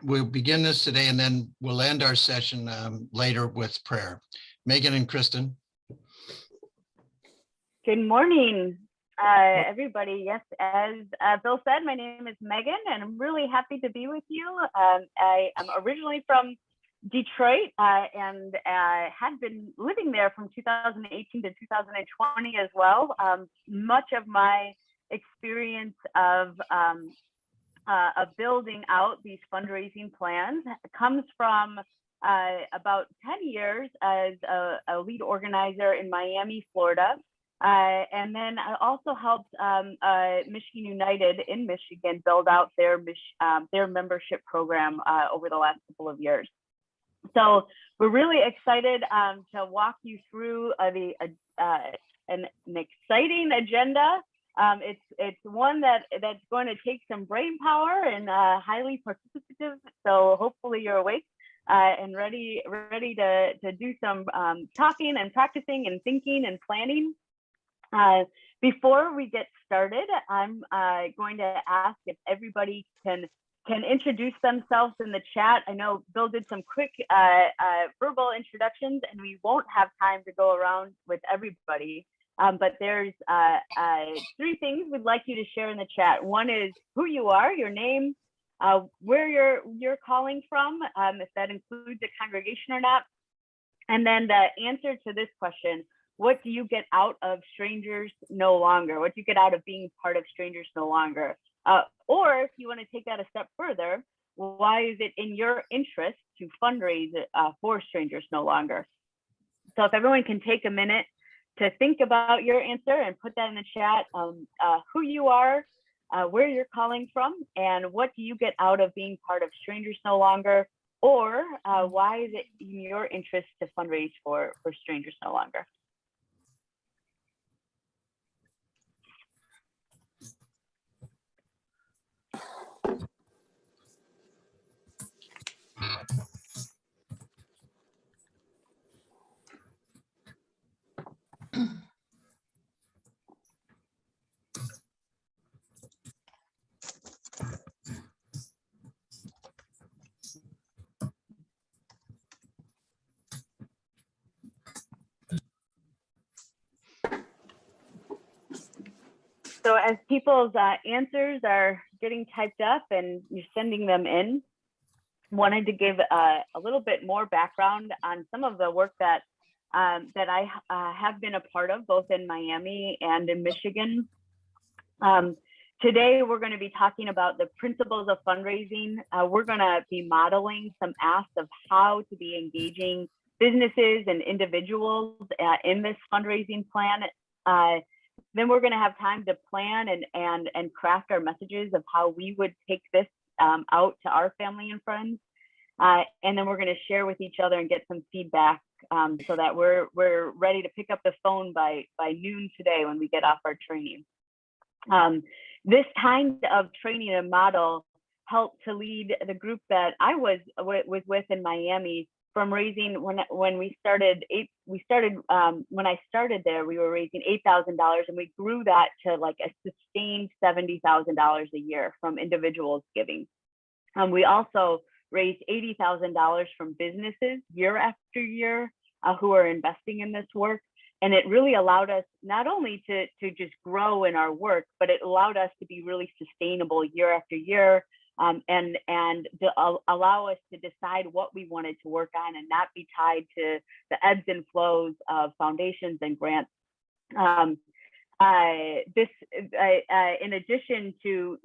We'll begin this today, and then we'll end our session later with prayer. Megan and Kristen. Good morning, everybody. Yes, as Bill said, my name is Megan, and I'm really happy to be with you. I am originally from Detroit and had been living there from 2018 to 2020 as well. Much of my experience of building out these fundraising plans comes from about 10 years as a lead organizer in Miami, Florida. And then I also helped Michigan United in Michigan build out their membership program over the last couple of years. So we're really excited to walk you through an exciting agenda. It's one that's going to take some brain power and highly participative. So hopefully you're awake and ready to do some talking and practicing and thinking and planning. Before we get started, I'm going to ask if everybody can introduce themselves in the chat. I know Bill did some quick verbal introductions, and we won't have time to go around with everybody. But there's 3 things we'd like you to share in the chat. One is who you are, your name, where you're calling from, if that includes a congregation or not, and then the answer to this question: what do you get out of Strangers No Longer? What do you get out of being part of Strangers No Longer? Or if you want to take that a step further, why is it in your interest to fundraise for Strangers No Longer? So if everyone can take a minute to think about your answer and put that in the chat, who you are, where you're calling from, and what do you get out of being part of Strangers No Longer? Or why is it in your interest to fundraise for Strangers No Longer? So as people's answers are getting typed up and you're sending them in, wanted to give a little bit more background on some of the work that I have been a part of, both in Miami and in Michigan. Today, we're going to be talking about the principles of fundraising. We're going to be modeling some asks of how to be engaging businesses and individuals in this fundraising plan. Then we're going to have time to plan and craft our messages of how we would take this out to our family and friends. And then we're going to share with each other and get some feedback so that we're ready to pick up the phone by noon today when we get off our training. This kind of training and model helped to lead the group that I was with in Miami from raising when I started there, we were raising $8,000, and we grew that to like a sustained $70,000 a year from individuals giving. We also raised $80,000 from businesses year after year who are investing in this work. And it really allowed us not only to just grow in our work, but it allowed us to be really sustainable year after year. And to allow us to decide what we wanted to work on and not be tied to the ebbs and flows of foundations and grants. In addition to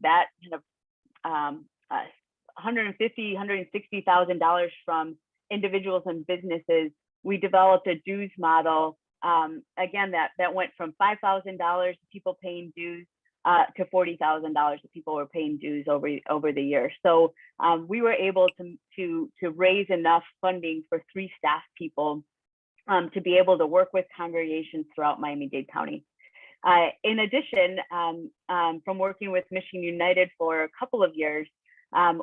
that kind of $150,000, $160,000 from individuals and businesses, we developed a dues model. Again, that went from $5,000 people paying dues to $40,000 that people were paying dues over the year. So we were able to raise enough funding for 3 staff people to be able to work with congregations throughout Miami-Dade County. In addition, from working with Michigan United for a couple of years,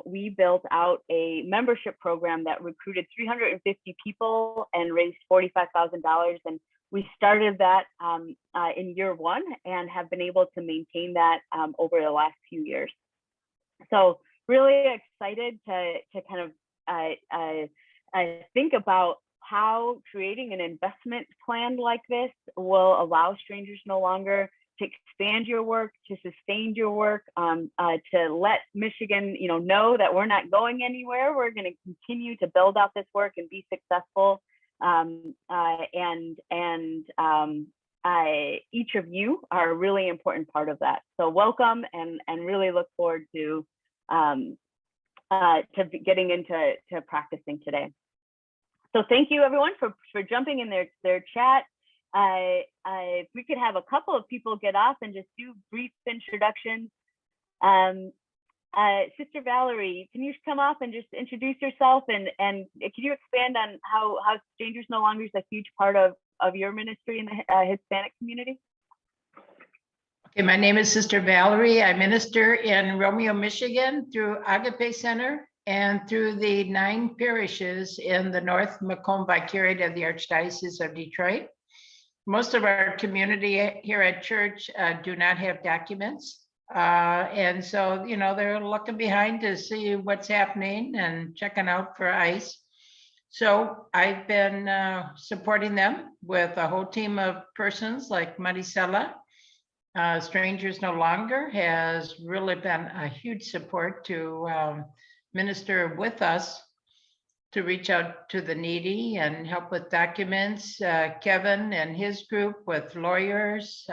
we built out a membership program that recruited 350 people and raised $45,000. And we started that in year 1 and have been able to maintain that over the last few years. So really excited to kind of think about how creating an investment plan like this will allow Strangers No Longer to expand your work, to sustain your work, to let Michigan, know that we're not going anywhere. We're going to continue to build out this work and be successful. Each of you are a really important part of that. So welcome, and really look forward to getting into practicing today. So thank you everyone for jumping in their chat. If we could have a couple of people get off and just do brief introductions. Sister Valerie, can you come off and just introduce yourself, and can you expand on how Strangers No Longer is a huge part of your ministry in the Hispanic community? Okay, my name is Sister Valerie. I minister in Romeo, Michigan through Agape Center and through the 9 parishes in the North Macomb Vicariate of the Archdiocese of Detroit. Most of our community here at church do not have documents. And so, they're looking behind to see what's happening and checking out for ICE. So I've been supporting them with a whole team of persons like Maricela. Strangers No Longer has really been a huge support to minister with us to reach out to the needy and help with documents. Kevin and his group with lawyers,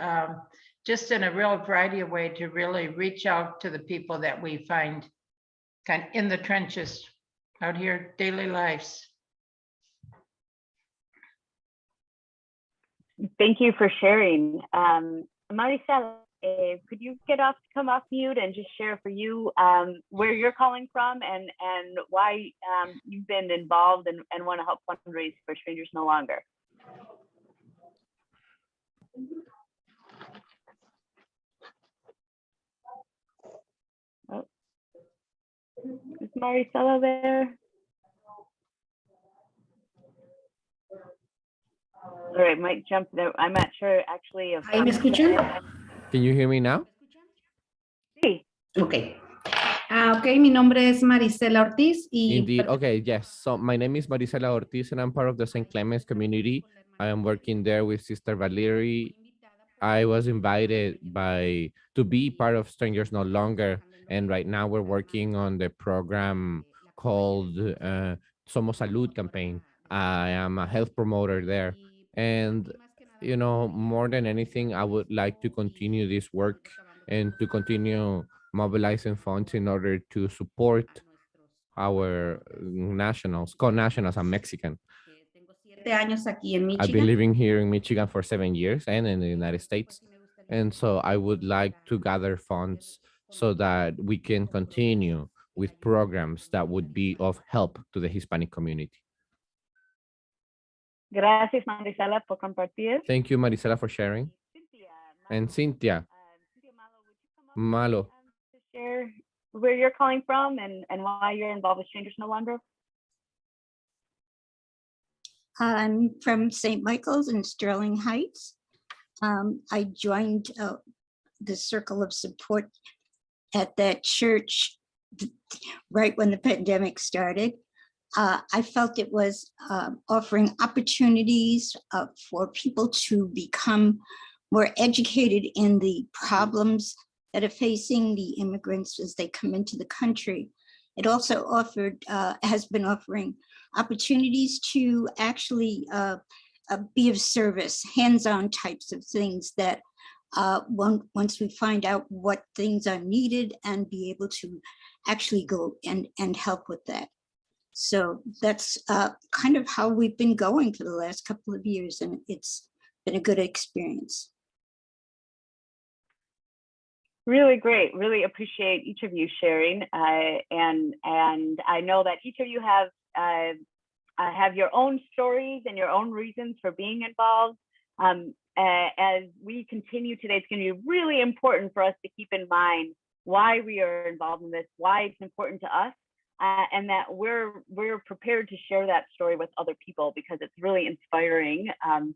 just in a real variety of ways to really reach out to the people that we find kind of in the trenches out here, daily lives. Thank you for sharing. Maricela, could you come off mute and just share for you where you're calling from and why you've been involved and want to help fundraise for Strangers No Longer? Oh. Is Maricela there? All right, might jump there. I'm not sure actually if. ¿Ahí me escuchan? Can you hear me now? Sí. Ok. Ok, mi nombre es Maricela Ortiz. Indeed. Okay, yes. So my name is Maricela Ortiz and I'm part of the St. Clemens community. I am working there with Sister Valerie. I was invited to be part of Strangers No Longer. And right now we're working on the program called Somos Salud campaign. I am a health promoter there. And, more than anything, I would like to continue this work and to continue mobilizing funds in order to support our co-nationals. I'm Mexican. I've been living here in Michigan for 7 years and in the United States. And so I would like to gather funds so that we can continue with programs that would be of help to the Hispanic community. Gracias, Maricela, por compartir. Thank you, Maricela, for sharing. And Cynthia Malo. To share where you're calling from and why you're involved with Strangers No Longer. I'm from St. Michael's in Sterling Heights. I joined the Circle of Support at that church right when the pandemic started. I felt it was offering opportunities for people to become more educated in the problems that are facing the immigrants as they come into the country. It also has been offering opportunities to actually be of service, hands-on types of things that once we find out what things are needed and be able to actually go and help with that. So that's kind of how we've been going for the last couple of years, and it's been a good experience. Really great. Really appreciate each of you sharing, and I know that each of you have your own stories and your own reasons for being involved. As we continue today, it's going to be really important for us to keep in mind why we are involved in this, why it's important to us, and that we're prepared to share that story with other people, because it's really inspiring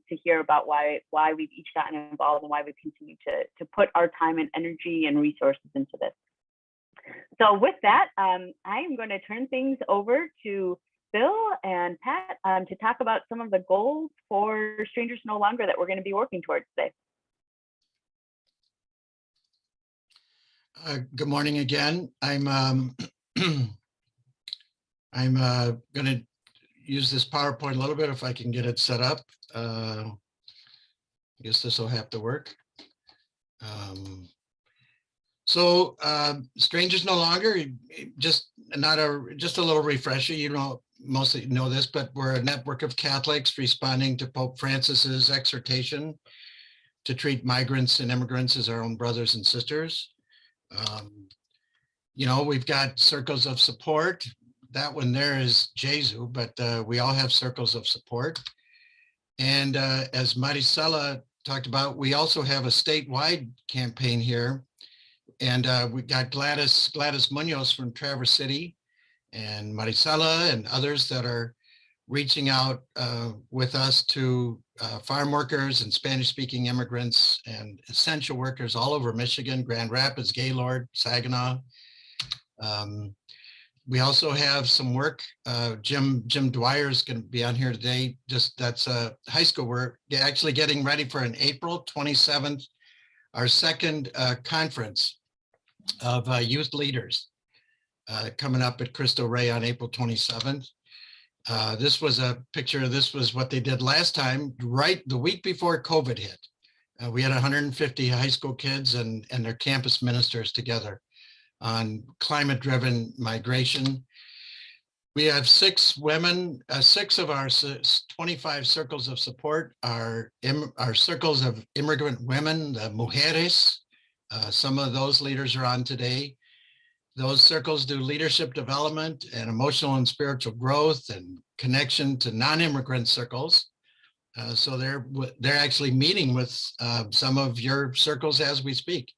to hear about why we've each gotten involved and why we continue to put our time and energy and resources into this. So with that, I am going to turn things over to Bill and Pat to talk about some of the goals for Strangers No Longer that we're going to be working towards today. Good morning again. I'm going to use this PowerPoint a little bit if I can get it set up. I guess this will have to work. Strangers No Longer, just a little refresher. You know, mostly know this, but we're a network of Catholics responding to Pope Francis's exhortation to treat migrants and immigrants as our own brothers and sisters. You know, we've got circles of support. That one there is Jesu, but we all have circles of support. And as Maricela talked about, we also have a statewide campaign here. And we got Gladys Munoz from Traverse City and Maricela and others that are reaching out with us to farm workers and Spanish-speaking immigrants and essential workers all over Michigan, Grand Rapids, Gaylord, Saginaw. We also have some work. Jim Dwyer is going to be on here today. That's high school. We're actually getting ready for an April 27th, our second conference of youth leaders coming up at Cristo Rey on April 27th. This was a picture. This was what they did last time, right the week before COVID hit. We had 150 high school kids and their campus ministers together on climate-driven migration. We have 6 women, 6 of our 25 circles of support are circles of immigrant women, the mujeres. Some of those leaders are on today. Those circles do leadership development and emotional and spiritual growth and connection to non-immigrant circles. So they're actually meeting with some of your circles as we speak,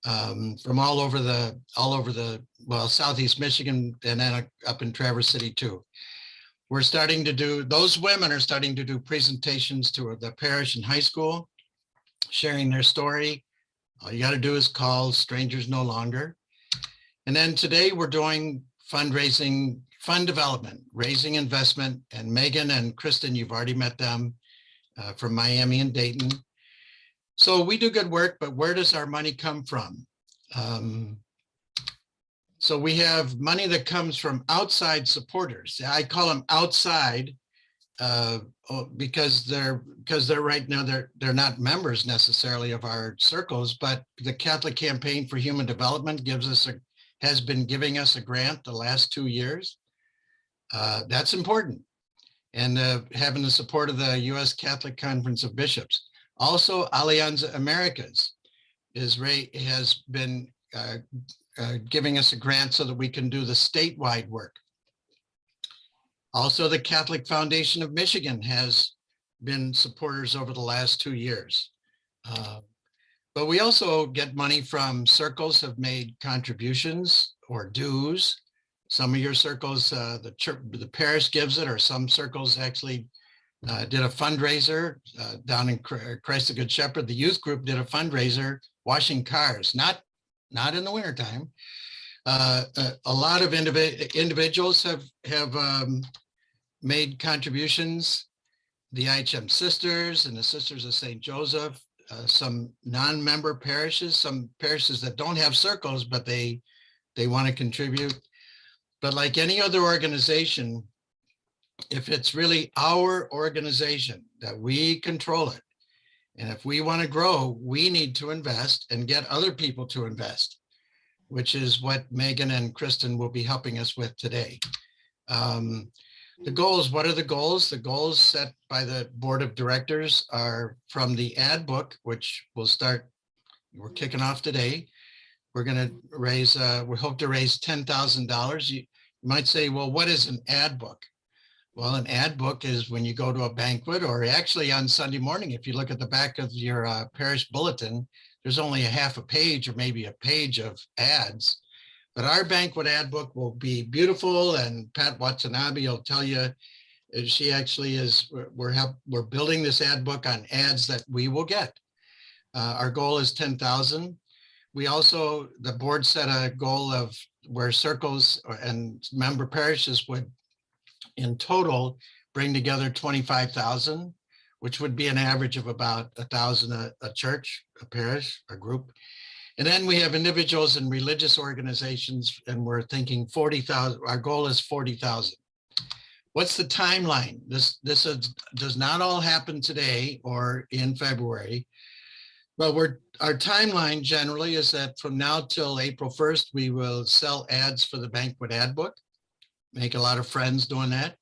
from all over the Southeast Michigan and then up in Traverse City too. We're starting to do, those women are starting to do presentations to the parish and high school, sharing their story. All you got to do is call Strangers No Longer. And then today we're doing fundraising, fund development, raising investment, and Megan and Kristen, you've already met them from Miami and Dayton. So we do good work, but where does our money come from? So we have money that comes from outside supporters. I call them outside because they're right now, they're not members necessarily of our circles, but the Catholic Campaign for Human Development has been giving us a grant the last 2 years. That's important. And having the support of the U.S. Catholic Conference of Bishops. Also, Alianza Americas has been giving us a grant so that we can do the statewide work. Also, the Catholic Foundation of Michigan has been supporters over the last 2 years. But we also get money from circles have made contributions or dues. Some of your circles, the parish gives it, or some circles actually did a fundraiser down in Christ the Good Shepherd. The youth group did a fundraiser washing cars, not in the wintertime. A lot of individuals have made contributions. The IHM Sisters and the Sisters of St. Joseph, some non-member parishes, some parishes that don't have circles, but they want to contribute. But like any other organization, if it's really our organization that we control it, and if we want to grow, we need to invest and get other people to invest, which is what Megan and Kristen will be helping us with today. The goals, what are the goals? The goals set by the board of directors are from the ad book, which we're kicking off today. We're going to raise, we hope to raise $10,000. You might say, well, what is an ad book? Well, an ad book is when you go to a banquet, or actually on Sunday morning, if you look at the back of your parish bulletin, there's only a half a page or maybe a page of ads. But our banquet ad book will be beautiful, and Pat Watanabe will tell you, she actually is, we're building this ad book on ads that we will get. Our goal is 10,000. we also, the board set a goal of where circles and member parishes would in total bring together 25,000, which would be an average of about 1,000 a church, a parish, a group. And then we have individuals and religious organizations, and we're thinking 40,000. Our goal is 40,000. What's the timeline? This does not all happen today or in February. Well, our timeline generally is that from now till April 1st, we will sell ads for the banquet ad book. Make a lot of friends doing that.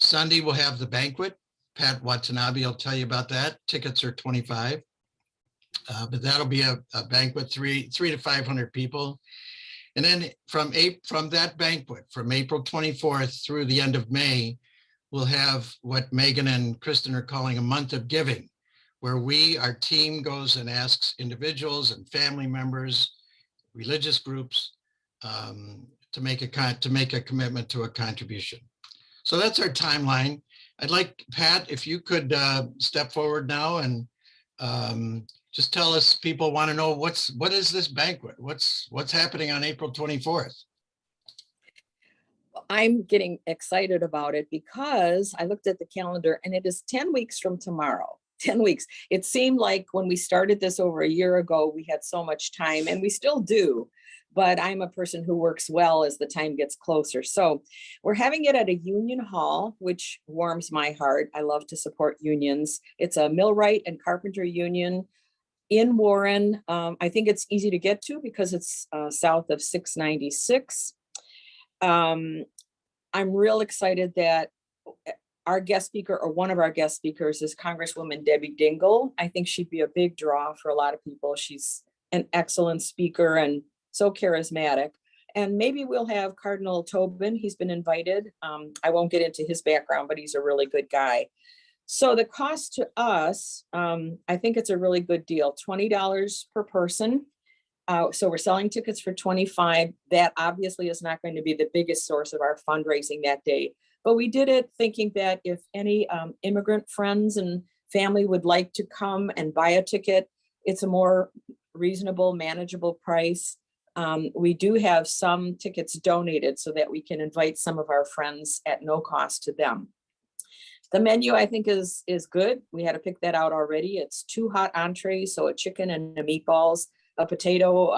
Sunday, we'll have the banquet. Pat Watanabe will tell you about that. Tickets are $25. But that'll be a banquet, 300 to 500 people. And then from that banquet, from April 24th through the end of May, we'll have what Megan and Kristen are calling a month of giving, where our team goes and asks individuals and family members, religious groups, to make a commitment to a contribution. So that's our timeline. I'd like, Pat, if you could step forward now and just tell us, people want to know what is this banquet? What's happening on April 24th? I'm getting excited about it because I looked at the calendar and it is 10 weeks from tomorrow. 10 weeks. It seemed like when we started this over a year ago, we had so much time, and we still do, but I'm a person who works well as the time gets closer. So we're having it at a union hall, which warms my heart. I love to support unions. It's a millwright and carpenter union in Warren. I think it's easy to get to because it's south of 696. I'm real excited that our guest speaker, or one of our guest speakers, is Congresswoman Debbie Dingell. I think she'd be a big draw for a lot of people. She's an excellent speaker and so charismatic. And maybe we'll have Cardinal Tobin. He's been invited. I won't get into his background, but he's a really good guy. So the cost to us, I think it's a really good deal, $20 per person. So we're selling tickets for $25. That obviously is not going to be the biggest source of our fundraising that day. But we did it thinking that if any immigrant friends and family would like to come and buy a ticket, it's a more reasonable, manageable price. We do have some tickets donated so that we can invite some of our friends at no cost to them. The menu, I think, is good. We had to pick that out already. It's 2 hot entrees, so a chicken and a meatballs, a potato,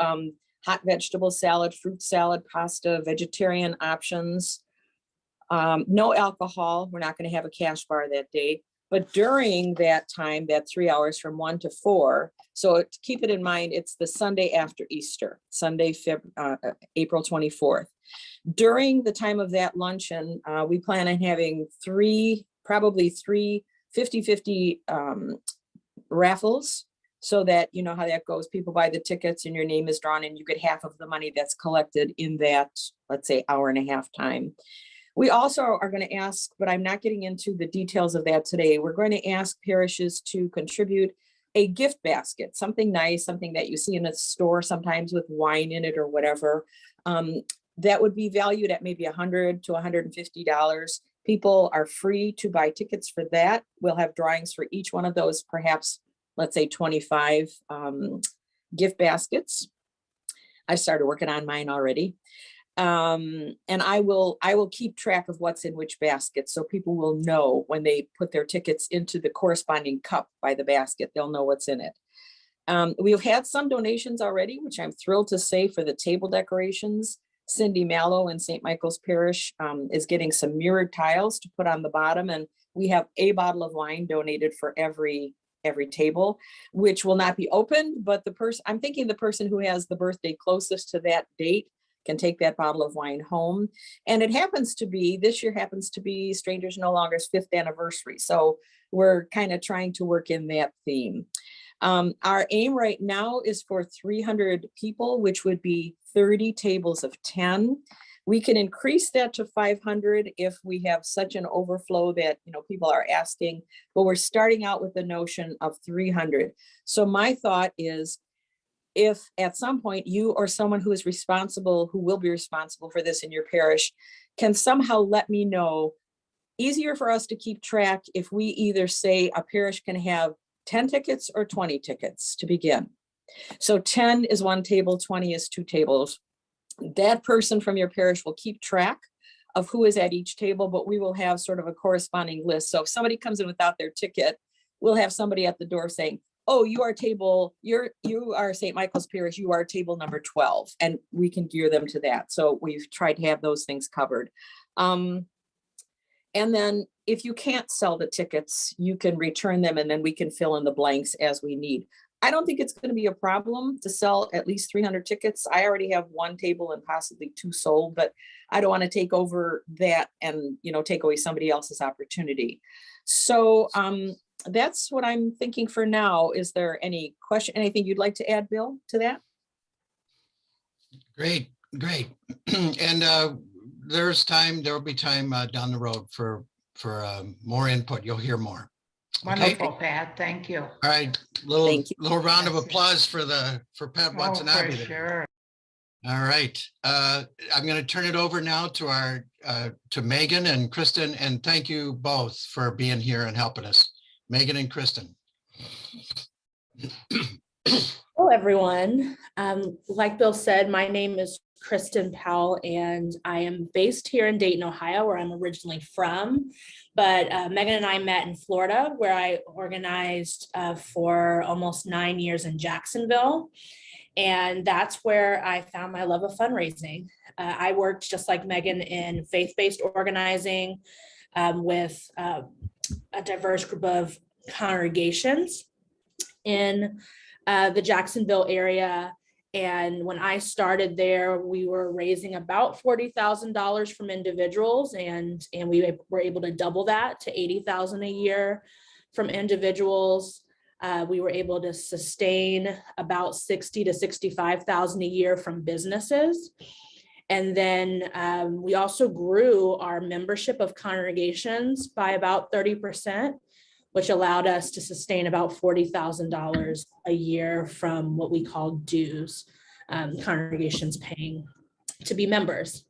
hot vegetable salad, fruit salad, pasta, vegetarian options. No alcohol. We're not going to have a cash bar that day. But during that time, that 3 hours from 1 to 4, so keep it in mind, it's the Sunday after Easter, Sunday, April 24th. During the time of that luncheon, we plan on having probably three 50-50 raffles, so that, you know how that goes. People buy the tickets and your name is drawn and you get half of the money that's collected in that, let's say, hour and a half time. We also are going to ask, but I'm not getting into the details of that today. We're going to ask parishes to contribute a gift basket, something nice, something that you see in a store sometimes with wine in it or whatever. That would be valued at maybe $100 to $150. People are free to buy tickets for that. We'll have drawings for each one of those, perhaps, let's say 25 gift baskets. I started working on mine already. And I will keep track of what's in which basket, so people will know when they put their tickets into the corresponding cup by the basket, they'll know what's in it. We've had some donations already, which I'm thrilled to say, for the table decorations. Cindy Mallow in St. Michael's Parish is getting some mirrored tiles to put on the bottom, and we have a bottle of wine donated for every table, which will not be opened, but I'm thinking the person who has the birthday closest to that date can take that bottle of wine home. And it happens to be, this year happens to be Strangers No Longer's 5th anniversary. So we're kind of trying to work in that theme. Our aim right now is for 300 people, which would be 30 tables of 10. We can increase that to 500 if we have such an overflow that, you know, people are asking, but we're starting out with the notion of 300. So my thought is, if at some point you or someone who will be responsible for this in your parish can somehow let me know, easier for us to keep track if we either say a parish can have 10 tickets or 20 tickets to begin. So 10 is one table, 20 is two tables. That person from your parish will keep track of who is at each table, but we will have sort of a corresponding list. So if somebody comes in without their ticket, we'll have somebody at the door saying, oh, you are St. Michael's Parish, you are table number 12, and we can gear them to that. So we've tried to have those things covered. And then if you can't sell the tickets, you can return them and then we can fill in the blanks as we need. I don't think it's going to be a problem to sell at least 300 tickets. I already have one table and possibly two sold, but I don't want to take over that and, take away somebody else's opportunity. So that's what I'm thinking for now. Is there any question, anything you'd like to add, Bill, to that? Great. And there will be time down the road for more input. You'll hear more. Wonderful, Pat. Thank you. All right, Thank you. little round of applause for Pat Oh, Watanabe. for sure. All right, I'm going to turn it over now to to Megan and Kristen, and thank you both for being here and helping us. Megan and Kristen. Hello, everyone. Like Bill said, my name is Kristen Powell, and I am based here in Dayton, Ohio, where I'm originally from. But Megan and I met in Florida, where I organized for almost 9 years in Jacksonville. And that's where I found my love of fundraising. I worked just like Megan in faith-based organizing with a diverse group of congregations in the Jacksonville area. And when I started there, we were raising about $40,000 from individuals, and we were able to double that to $80,000 a year from individuals. We were able to sustain about $60,000 to $65,000 a year from businesses. And then we also grew our membership of congregations by about 30%, which allowed us to sustain about $40,000 a year from what we call dues, congregations paying to be members.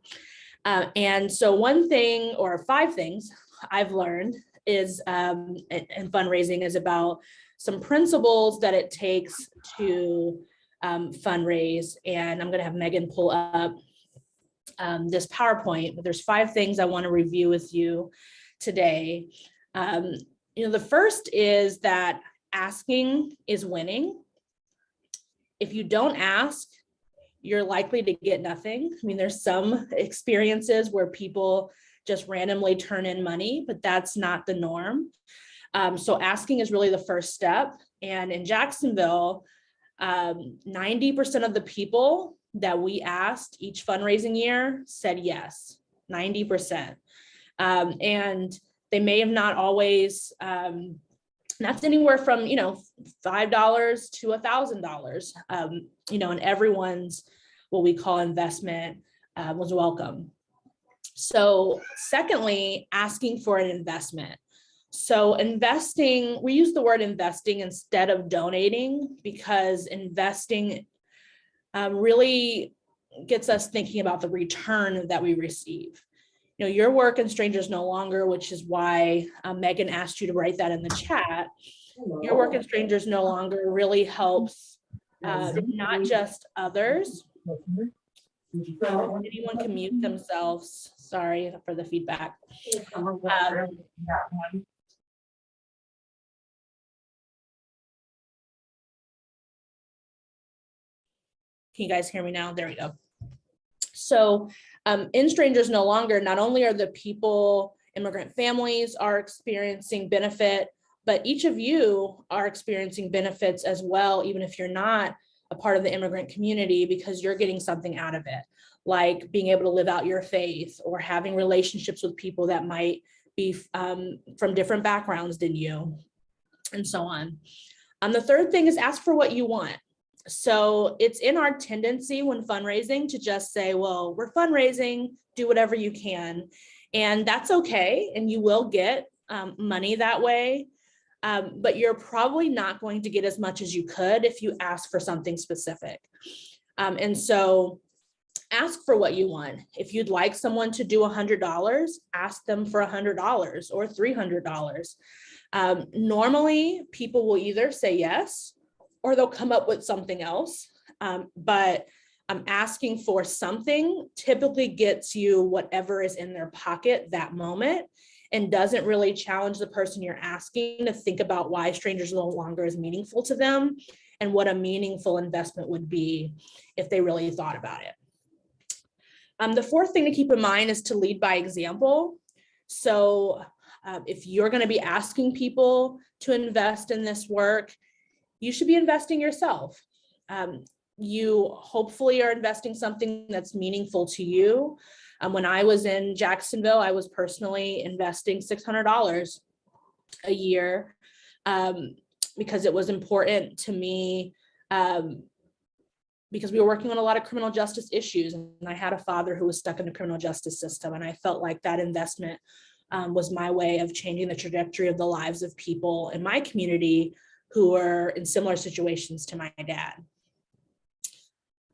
And so one thing, or 5 things I've learned is, in fundraising, is about some principles that it takes to fundraise. And I'm gonna have Megan pull up this PowerPoint, but there's 5 things I wanna review with you today. The first is that asking is winning. If you don't ask, you're likely to get nothing. I mean, there's some experiences where people just randomly turn in money, but that's not the norm. So asking is really the first step. And in Jacksonville, 90% of the people that we asked each fundraising year said yes, 90%. And they may have not always, that's anywhere from, $5 to $1,000, and everyone's what we call investment was welcome. So secondly, asking for an investment. So investing, we use the word investing instead of donating, because investing really gets us thinking about the return that we receive. Your work in Strangers No Longer, which is why Megan asked you to write that in the chat. Your work in Strangers No Longer really helps not just others. Anyone can mute themselves. Sorry for the feedback. Can you guys hear me now? There we go. So in Strangers No Longer, not only are the people, immigrant families are experiencing benefit, but each of you are experiencing benefits as well, even if you're not a part of the immigrant community, because you're getting something out of it, like being able to live out your faith or having relationships with people that might be from different backgrounds than you, and so on. The third thing is ask for what you want. So it's in our tendency when fundraising to just say, well, we're fundraising, do whatever you can. And that's okay. And you will get money that way. But you're probably not going to get as much as you could if you ask for something specific. And so ask for what you want. If you'd like someone to do $100, ask them for $100 or $300. Normally, people will either say yes or they'll come up with something else. But asking for something typically gets you whatever is in their pocket that moment and doesn't really challenge the person you're asking to think about why strangers no longer is meaningful to them and what a meaningful investment would be if they really thought about it. The fourth thing to keep in mind is to lead by example. So if you're going to be asking people to invest in this work, you should be investing yourself. You hopefully are investing something that's meaningful to you. When I was in Jacksonville, I was personally investing $600 a year because it was important to me, because we were working on a lot of criminal justice issues, and I had a father who was stuck in the criminal justice system, and I felt like that investment was my way of changing the trajectory of the lives of people in my community who are in similar situations to my dad.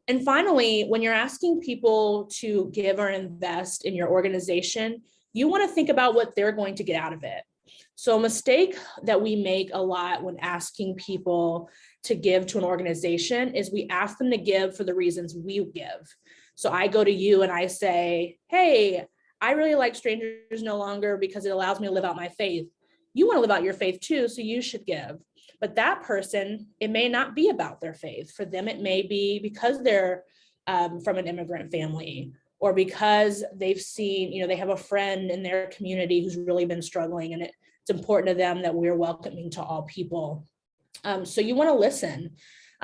And finally, when you're asking people to give or invest in your organization, you want to think about what they're going to get out of it. So a mistake that we make a lot when asking people to give to an organization is we ask them to give for the reasons we give. So I go to you and I say, hey, I really like Strangers No Longer because it allows me to live out my faith. You want to live out your faith too, so you should give. But that person, it may not be about their faith. For them, it may be because they're from an immigrant family, or because they've seen, they have a friend in their community who's really been struggling, and it's important to them that we're welcoming to all people. So you want to listen.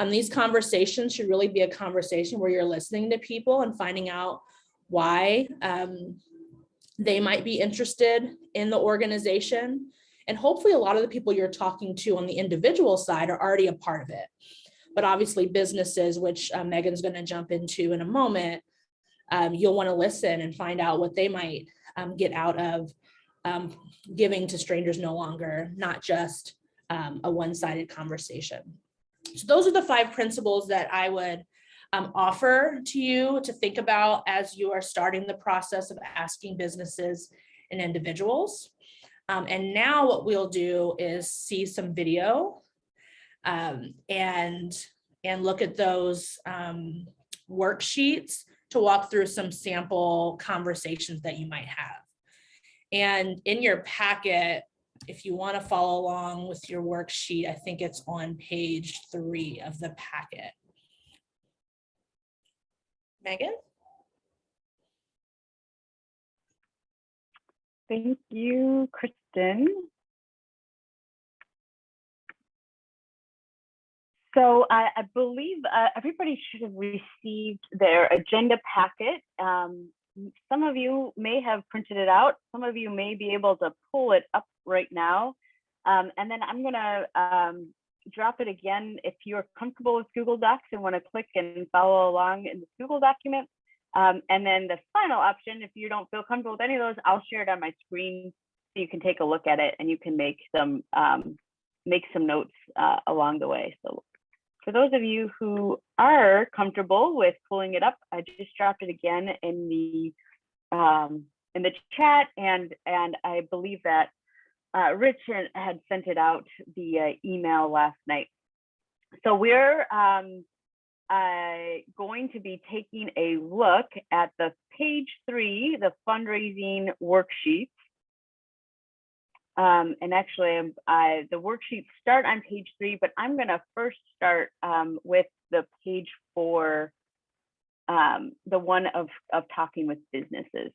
These conversations should really be a conversation where you're listening to people and finding out why they might be interested in the organization. And hopefully a lot of the people you're talking to on the individual side are already a part of it. But obviously businesses, which Megan's going to jump into in a moment, you'll want to listen and find out what they might get out of giving to Strangers No Longer, not just a one-sided conversation. So those are the 5 principles that I would offer to you to think about as you are starting the process of asking businesses and individuals. And now what we'll do is see some video and look at those worksheets to walk through some sample conversations that you might have. And in your packet, if you want to follow along with your worksheet, I think it's on page 3 of the packet. Megan? Thank you, Kristen. So I believe everybody should have received their agenda packet. Some of you may have printed it out. Some of you may be able to pull it up right now. And then I'm gonna drop it again if you're comfortable with Google Docs and wanna click and follow along in the Google document. And then the final option, if you don't feel comfortable with any of those, I'll share it on my screen so you can take a look at it and you can make some notes along the way. So for those of you who are comfortable with pulling it up, I just dropped it again in the chat, and I believe that Rich had sent it out via email last night. So we're going to be taking a look at the page 3, the fundraising worksheets. And actually, the worksheets start on page 3, but I'm going to first start with the page 4, the one of talking with businesses.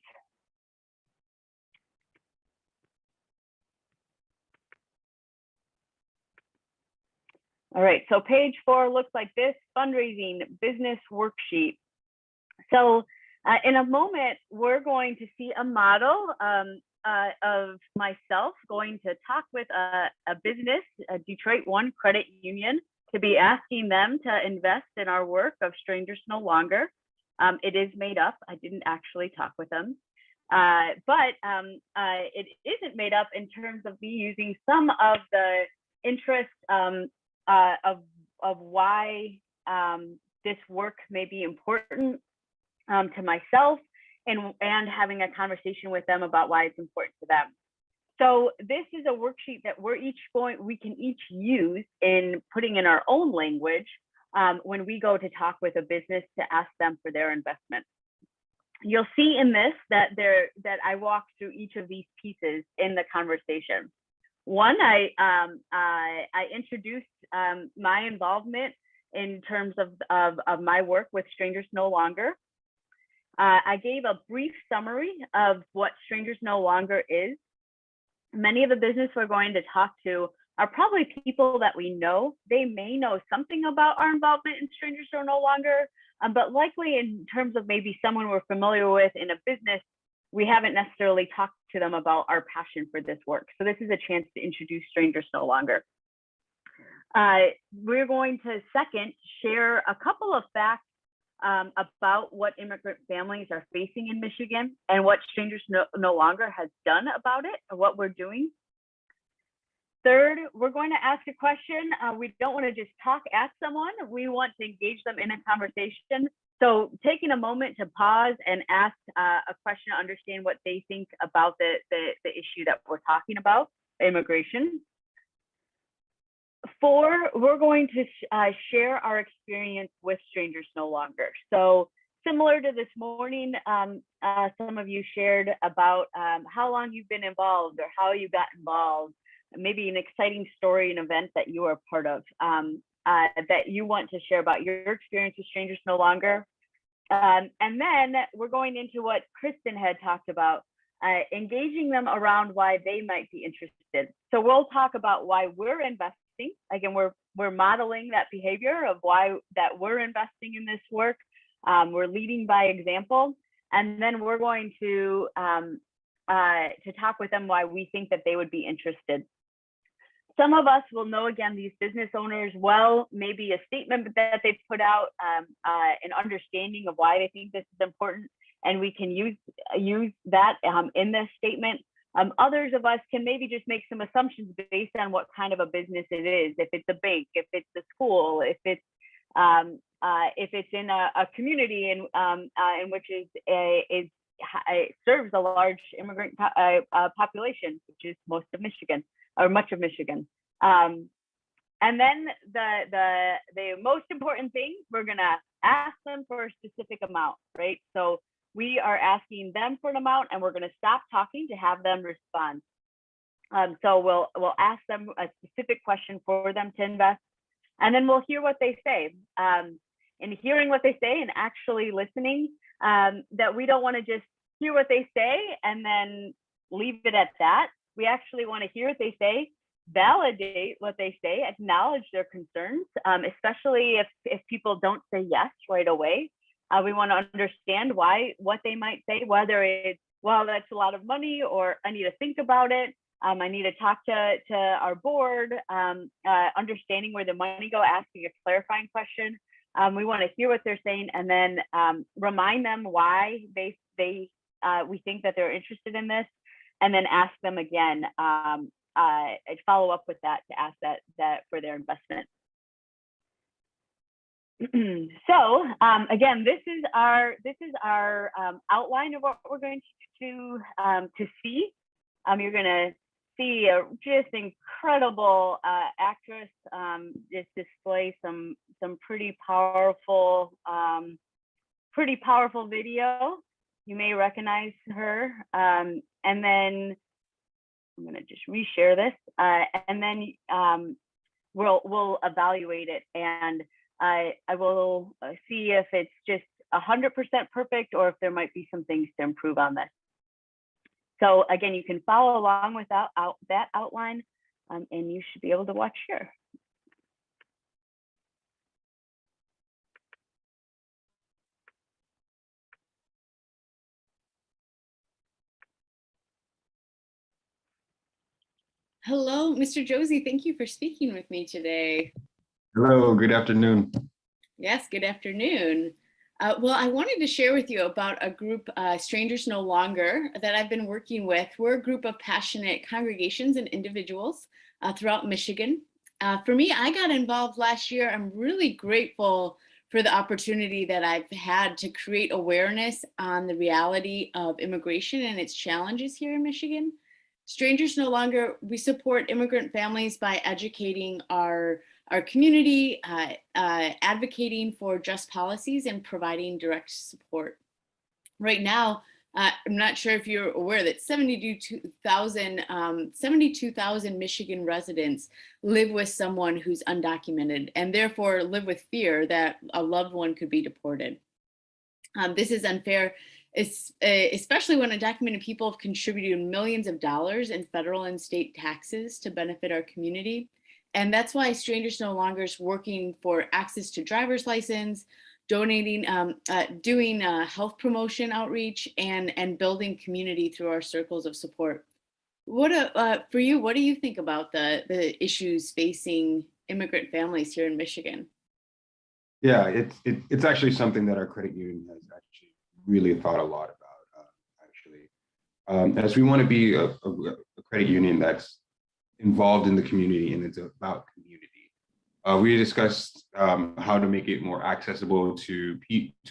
All right, so page 4 looks like this: fundraising business worksheet. So in a moment, we're going to see a model of myself going to talk with a business, a Detroit One Credit Union, to be asking them to invest in our work of Strangers No Longer. It is made up. I didn't actually talk with them. But it isn't made up in terms of me using some of the interest of why this work may be important to myself, and having a conversation with them about why it's important to them. So this is a worksheet that we can each use in putting in our own language when we go to talk with a business to ask them for their investment. You'll see in this that I walk through each of these pieces in the conversation. One, I introduced my involvement in terms of my work with Strangers No Longer. I gave a brief summary of what Strangers No Longer is. Many of the business we're going to talk to are probably people that we know. They may know something about our involvement in Strangers No Longer, but likely in terms of maybe someone we're familiar with in a business, we haven't necessarily talked to them about our passion for this work. So this is a chance to introduce Strangers No Longer. We're going to second share a couple of facts about what immigrant families are facing in Michigan and what Strangers No Longer has done about it and what we're doing. Third, we're going to ask a question. We don't want to just talk at someone. We want to engage them in a conversation. So taking a moment to pause and ask a question to understand what they think about the issue that we're talking about, immigration. Four, we're going to share our experience with Strangers No Longer. So similar to this morning, some of you shared about how long you've been involved or how you got involved, maybe an exciting story and event that you are part of that you want to share about your experience with Strangers No Longer. And then we're going into what Kristen had talked about, engaging them around why they might be interested. So we'll talk about why we're investing. Again, we're modeling that behavior of why that we're investing in this work. We're leading by example, and then we're going to talk with them why we think that they would be interested. Some of us will know, again, these business owners well, maybe a statement that they've put out, an understanding of why they think this is important, and we can use that in this statement. Others of us can maybe just make some assumptions based on what kind of a business it is. If it's a bank, if it's a school, if it's in a community in which it serves a large immigrant population, which is most of Michigan or much of Michigan. And then the most important thing, we're gonna ask them for a specific amount, right? So we are asking them for an amount, and we're going to stop talking to have them respond. So we'll ask them a specific question for them to invest, and then we'll hear what they say. And hearing what they say and actually listening, that we don't want to just hear what they say and then leave it at that. We actually want to hear what they say, validate what they say, acknowledge their concerns, especially if people don't say yes right away. We want to understand what they might say, whether it's, well, that's a lot of money, or I need to think about it. I need to talk to our board, understanding where the money go, asking a clarifying question. We want to hear what they're saying, and then remind them why we think that they're interested in this, and then ask them again, follow up with that to ask that for their investment. So again, this is our outline of what we're going to see. You're going to see a just incredible actress just display some pretty powerful video. You may recognize her, and then I'm going to just reshare this, and then we'll evaluate it, and I will see if it's just 100% perfect or if there might be some things to improve on this. So again, you can follow along with that outline, and you should be able to watch here. Hello, Mr. Josie. Thank you for speaking with me today. Hello, good afternoon. Yes, good afternoon. Well, I wanted to share with you about a group, Strangers No Longer, that I've been working with. We're a group of passionate congregations and individuals throughout Michigan. For me, I got involved last year. I'm really grateful for the opportunity that I've had to create awareness on the reality of immigration and its challenges here in Michigan. Strangers No Longer, we support immigrant families by educating our community, advocating for just policies, and providing direct support. Right now, I'm not sure if you're aware that 72,000 Michigan residents live with someone who's undocumented and therefore live with fear that a loved one could be deported. This is unfair, especially when undocumented people have contributed millions of dollars in federal and state taxes to benefit our community. And that's why Strangers No Longer is working for access to driver's license, donating, doing health promotion outreach, and building community through our circles of support. For you, what do you think about the issues facing immigrant families here in Michigan? Yeah, it's actually something that our credit union has actually really thought a lot about, as we want to be a credit union that's involved in the community and it's about community. We discussed how to make it more accessible to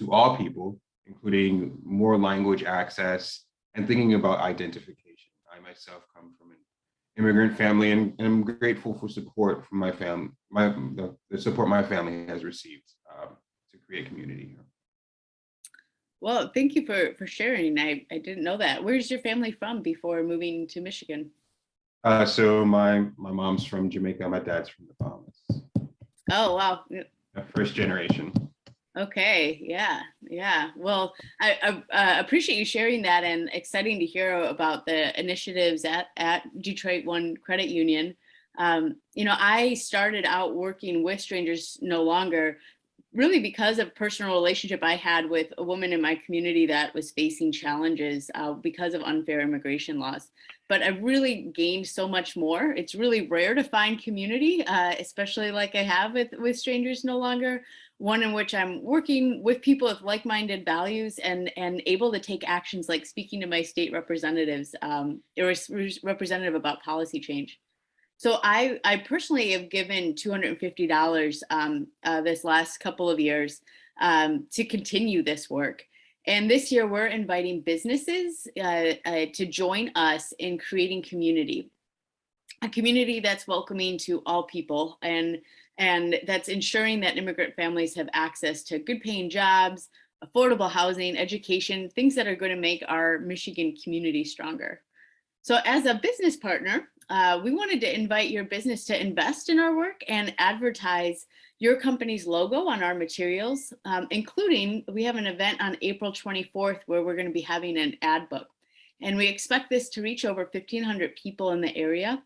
all people, including more language access and thinking about identification. I myself come from an immigrant family, and I'm grateful for support from my family, the support my family has received to create community here. Well, thank you for sharing. I didn't know that. Where's your family from before moving to Michigan? So my mom's from Jamaica, my dad's from the Bahamas. Oh, wow. First generation. Okay, yeah. Well, I appreciate you sharing that, and exciting to hear about the initiatives at Detroit One Credit Union. I started out working with Strangers No Longer really because of personal relationship I had with a woman in my community that was facing challenges because of unfair immigration laws. But I really gained so much more. It's really rare to find community, especially like I have with Strangers No Longer, one in which I'm working with people with like-minded values and able to take actions like speaking to my state representatives or representative about policy change. So I personally have given $250 this last couple of years to continue this work. And this year we're inviting businesses to join us in creating community, a community that's welcoming to all people and that's ensuring that immigrant families have access to good paying jobs, affordable housing, education, things that are going to make our Michigan community stronger. So as a business partner, we wanted to invite your business to invest in our work and advertise your company's logo on our materials, including we have an event on April 24th where we're going to be having an ad book. And we expect this to reach over 1,500 people in the area.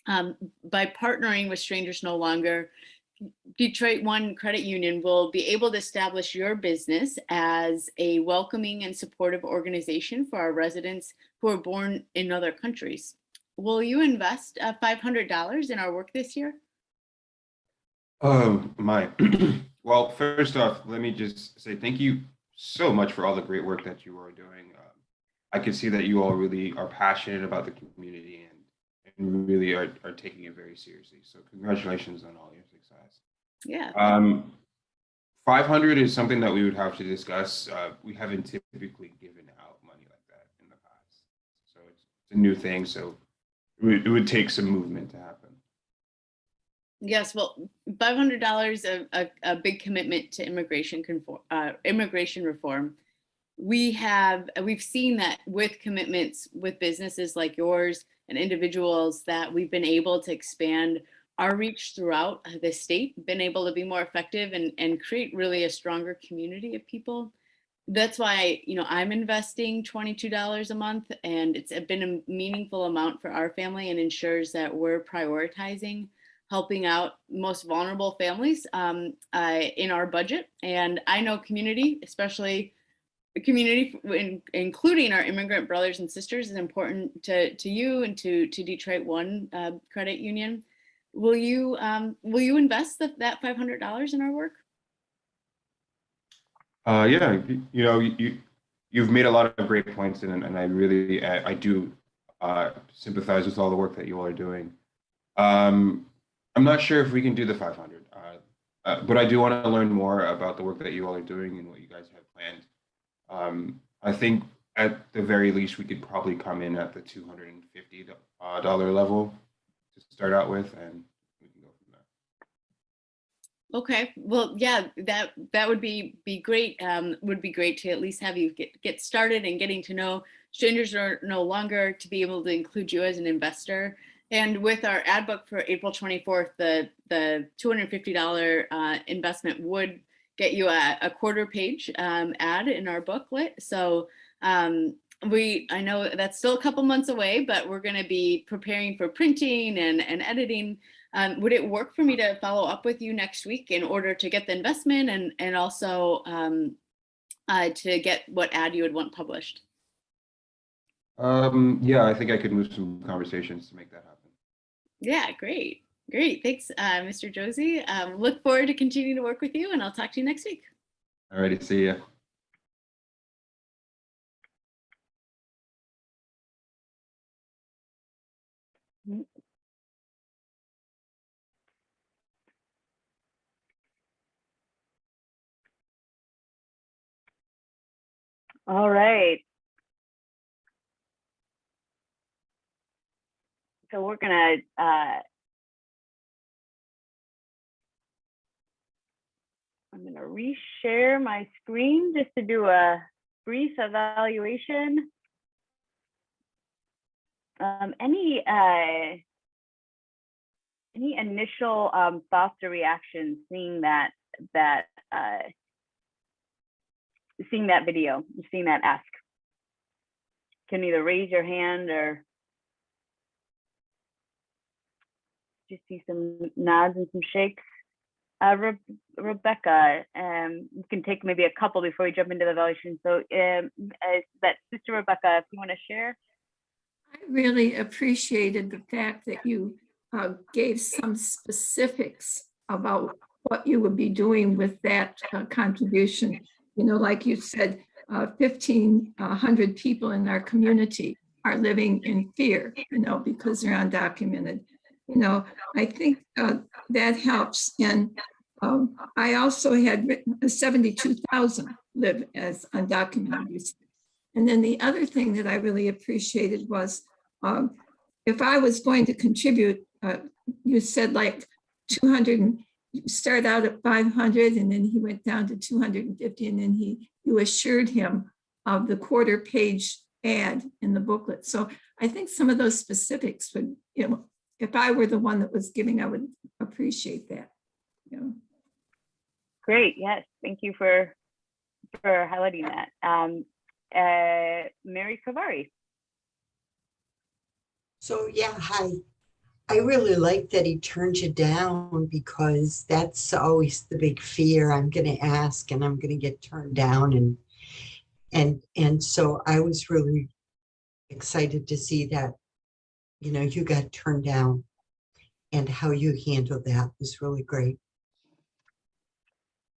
By partnering with Strangers No Longer, Detroit One Credit Union will be able to establish your business as a welcoming and supportive organization for our residents who are born in other countries. Will you invest $500 in our work this year? Oh my. Well, first off, let me just say thank you so much for all the great work that you are doing. I can see that you all really are passionate about the community and really are taking it very seriously. So congratulations on all your success. Yeah. 500 is something that we would have to discuss. We haven't typically given out money like that in the past. So it's a new thing. So it would take some movement to happen. Yes, well, $500, a big commitment to immigration reform. We've seen that with commitments with businesses like yours and individuals that we've been able to expand our reach throughout the state, been able to be more effective and create really a stronger community of people. That's why, I'm investing $22 a month, and it's been a meaningful amount for our family and ensures that we're prioritizing helping out most vulnerable families in our budget. And I know community, especially community, including our immigrant brothers and sisters, is important to you and to Detroit One Credit Union. Will you invest that $500 in our work? Yeah, you've made a lot of great points, and I do sympathize with all the work that you all are doing. I'm not sure if we can do the 500, but I do want to learn more about the work that you all are doing and what you guys have planned. I think at the very least, we could probably come in at the $250 level to start out with, and we can go from there. Okay, well, yeah, that would be great. Would be great to at least have you get started and getting to know Strangers Are No Longer, to be able to include you as an investor. And with our ad book for April 24th, the $250 investment would get you a quarter page ad in our booklet. So I know that's still a couple months away, but we're going to be preparing for printing and editing. Would it work for me to follow up with you next week in order to get the investment and also to get what ad you would want published? Yeah, I think I could move some conversations to make that happen. Yeah, great. Great. Thanks, Mr. Josie. Look forward to continuing to work with you, and I'll talk to you next week. All righty, see ya. All right. So we're gonna I'm gonna reshare my screen just to do a brief evaluation. Any initial thoughts or reactions seeing that video, seeing that ask? Can either raise your hand or just see some nods and some shakes. Rebecca, you can take maybe a couple before we jump into the evaluation. So that Sister Rebecca, if you want to share. I really appreciated the fact that you gave some specifics about what you would be doing with that contribution. You know, like you said, 1,500 people in our community are living in fear, you know, because they're undocumented. You know, I think that helps. And I also had written 72,000 live as undocumented. And then the other thing that I really appreciated was if I was going to contribute, you said like 200, you start out at 500 and then he went down to 250 and then you assured him of the quarter page ad in the booklet. So I think some of those specifics would, you know, if I were the one that was giving, I would appreciate that. You know. Great, yes, thank you for highlighting that. Mary Kavari. So yeah, hi. I really like that he turned you down, because that's always the big fear. I'm going to ask and I'm going to get turned down, and so I was really excited to see that, you know, you got turned down, and how you handled that was really great.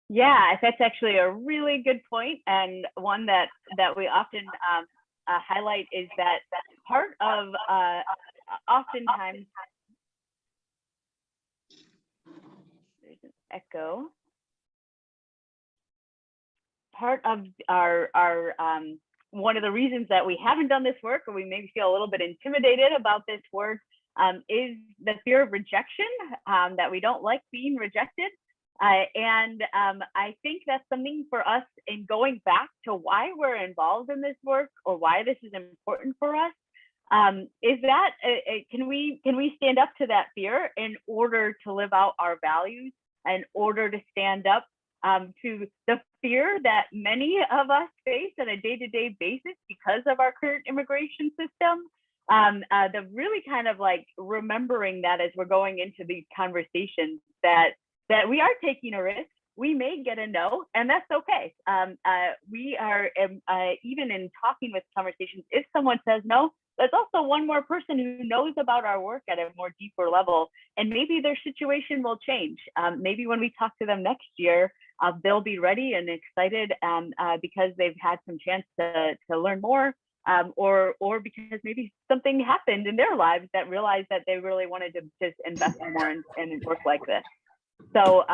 Yeah, that's actually a really good point, and one that we often highlight is that part of oftentimes there's an echo. Part of our one of the reasons that we haven't done this work, or we maybe feel a little bit intimidated about this work, is the fear of rejection, that we don't like being rejected. And I think that's something for us in going back to why we're involved in this work, or why this is important for us. Is that can we stand up to that fear in order to live out our values, in order to stand up to the fear that many of us face on a day-to-day basis because of our current immigration system? The really kind of like remembering that as we're going into these conversations, that we are taking a risk. We may get a no, and that's okay. We are, even in talking with conversations, if someone says no, there's also one more person who knows about our work at a more deeper level, and maybe their situation will change. Maybe when we talk to them next year, they'll be ready and excited because they've had some chance to learn more, or because maybe something happened in their lives that realized that they really wanted to just invest more in work like this. So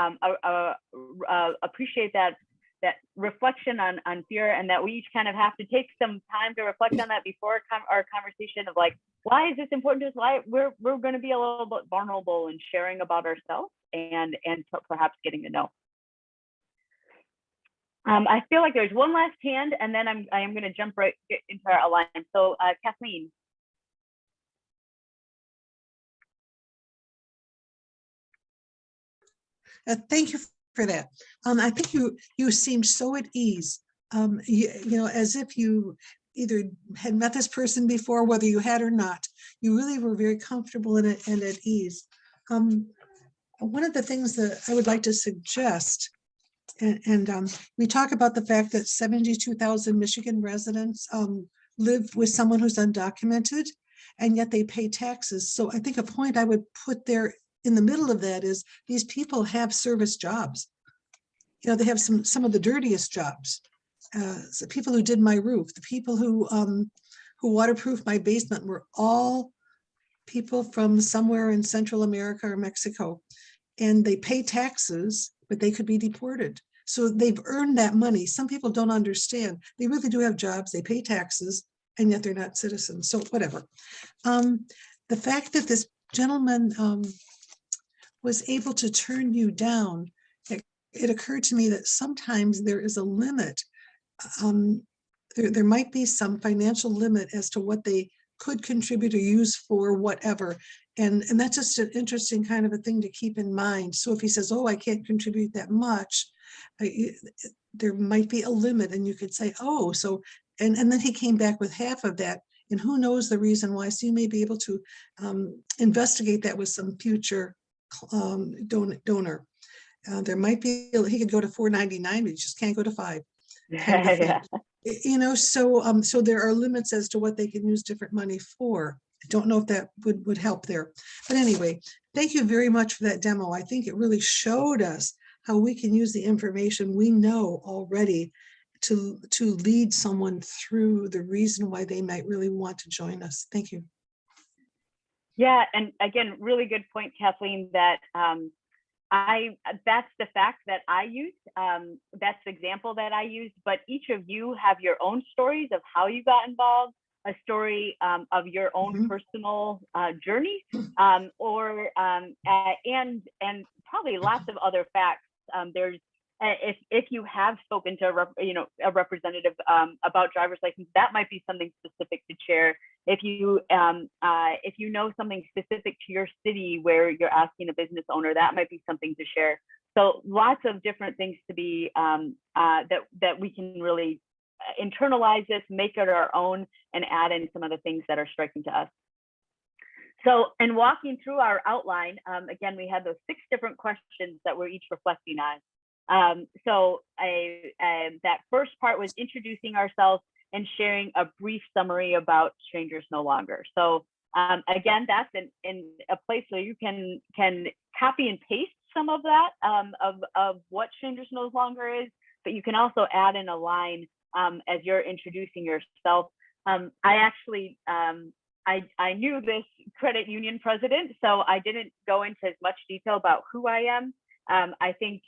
appreciate that that reflection on fear, and that we each kind of have to take some time to reflect on that before our conversation of like, why is this important to us? Why we're going to be a little bit vulnerable in sharing about ourselves and perhaps getting to know. I feel like there's one last hand, and then I am going to jump right into our outline. So Kathleen. Thank you for that. I think you seemed so at ease, you know, as if you either had met this person before, whether you had or not. You really were very comfortable in it and at ease. One of the things that I would like to suggest, and we talk about the fact that 72,000 Michigan residents live with someone who's undocumented, and yet they pay taxes. So I think a point I would put there in the middle of that is these people have service jobs. You know, they have some of the dirtiest jobs. So people who did my roof, the people who waterproofed my basement were all people from somewhere in Central America or Mexico, and they pay taxes, but they could be deported. So they've earned that money. Some people don't understand. They really do have jobs, they pay taxes, and yet they're not citizens. So whatever. The fact that this gentleman was able to turn you down, it occurred to me that sometimes there is a limit. There might be some financial limit as to what they could contribute or use for whatever. And that's just an interesting kind of a thing to keep in mind. So if he says, oh, I can't contribute that much, there might be a limit, and you could say, oh, so, and then he came back with half of that, and who knows the reason why. So you may be able to investigate that with some future donor. There might be, he could go to $4.99, but he just can't go to $5. Kind of Yeah. You know, so there are limits as to what they can use different money for. I don't know if that would help there. But anyway, thank you very much for that demo. I think it really showed us how we can use the information we know already to lead someone through the reason why they might really want to join us. Thank you. Yeah, and again, really good point, Kathleen, that that's the fact that I used, that's the example that I used, but each of you have your own stories of how you got involved, a story of your own personal journey, and probably lots of other facts. There's if you have spoken to a representative about driver's license, that might be something specific to share. If you know something specific to your city where you're asking a business owner, that might be something to share. So lots of different things to be that we can really internalize this, make it our own, and add in some of the things that are striking to us. So in walking through our outline, again, we had those 6 different questions that we're each reflecting on. That first part was introducing ourselves and sharing a brief summary about Strangers No Longer. So again, that's in a place where you can copy and paste some of that of what Strangers No Longer is, but you can also add in a line as you're introducing yourself. I actually, I knew this credit union president, so I didn't go into as much detail about who I am. I think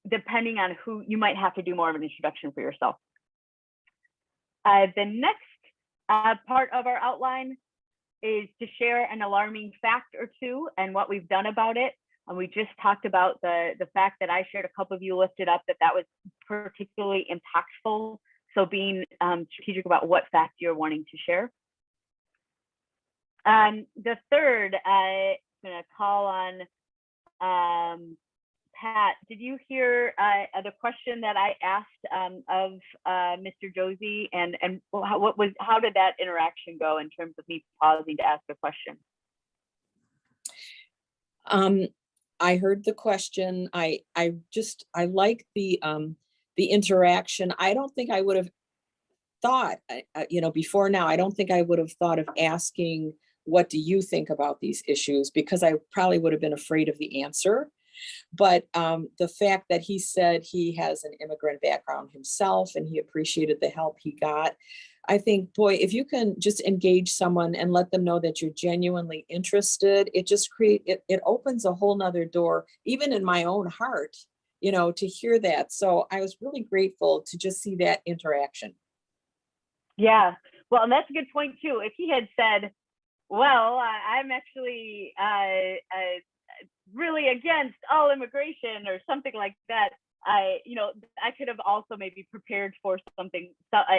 depending on who, you might have to do more of an introduction for yourself. The next part of our outline is to share an alarming fact or two and what we've done about it. And we just talked about the fact that I shared, a couple of you lifted up that was particularly impactful. So being strategic about what fact you're wanting to share. The third, I'm going to call on Pat. Did you hear the question that I asked of Mr. Josie, and how did that interaction go in terms of me pausing to ask a question? I heard the question. I like the interaction. I don't think I would have thought, before now, I don't think I would have thought of asking, what do you think about these issues? Because I probably would have been afraid of the answer. But the fact that he said he has an immigrant background himself and he appreciated the help he got, I think, boy, if you can just engage someone and let them know that you're genuinely interested, it just it opens a whole nother door, even in my own heart, you know, to hear that. So I was really grateful to just see that interaction. Yeah, well, and that's a good point too. If he had said, well, I'm actually really against all immigration or something like that, I could have also maybe prepared for something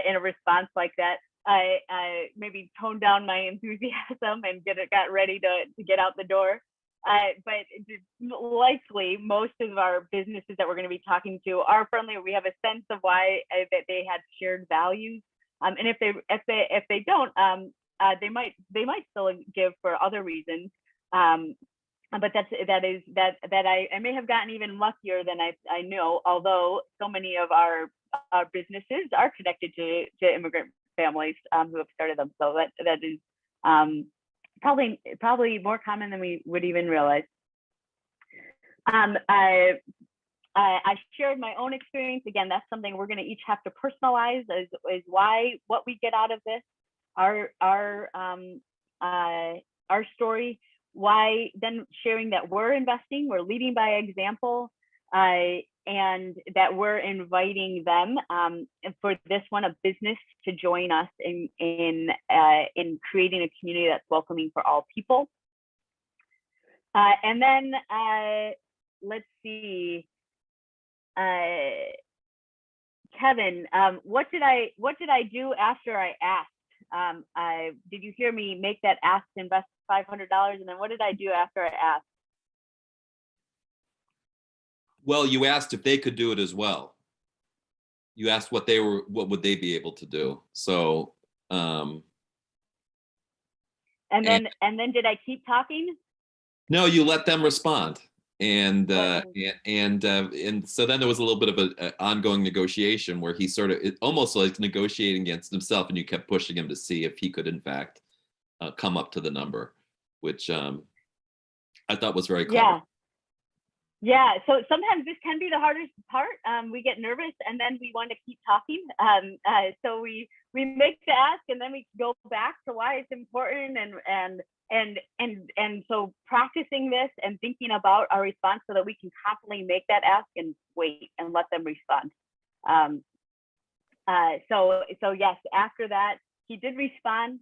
in a response like that. I maybe toned down my enthusiasm and got ready to get out the door. But likely most of our businesses that we're going to be talking to are friendly. We have a sense of why that they had shared values. And if they don't, they might still give for other reasons. But I may have gotten even luckier than I know, although so many of our businesses are connected to immigrant families who have started them. So that is probably more common than we would even realize. I shared my own experience. Again, that's something we're going to each have to personalize is what we get out of this, our story, why then sharing that we're investing, we're leading by example, and that we're inviting them for this one, a business, to join us in creating a community that's welcoming for all people. And then let's see. Kevin, what did I do after I asked? Did you hear me make that ask to invest $500? And then what did I do after I asked? Well, you asked if they could do it as well. You asked what would they be able to do? So, and then did I keep talking? No, you let them respond. And so then there was a little bit of an ongoing negotiation where he almost like negotiating against himself, and you kept pushing him to see if he could in fact come up to the number, which I thought was very clever. Yeah. So sometimes this can be the hardest part. We get nervous and then we want to keep talking. So we make the ask and then we go back to why it's important and so practicing this and thinking about our response so that we can confidently make that ask and wait and let them respond. So yes, after that, he did respond.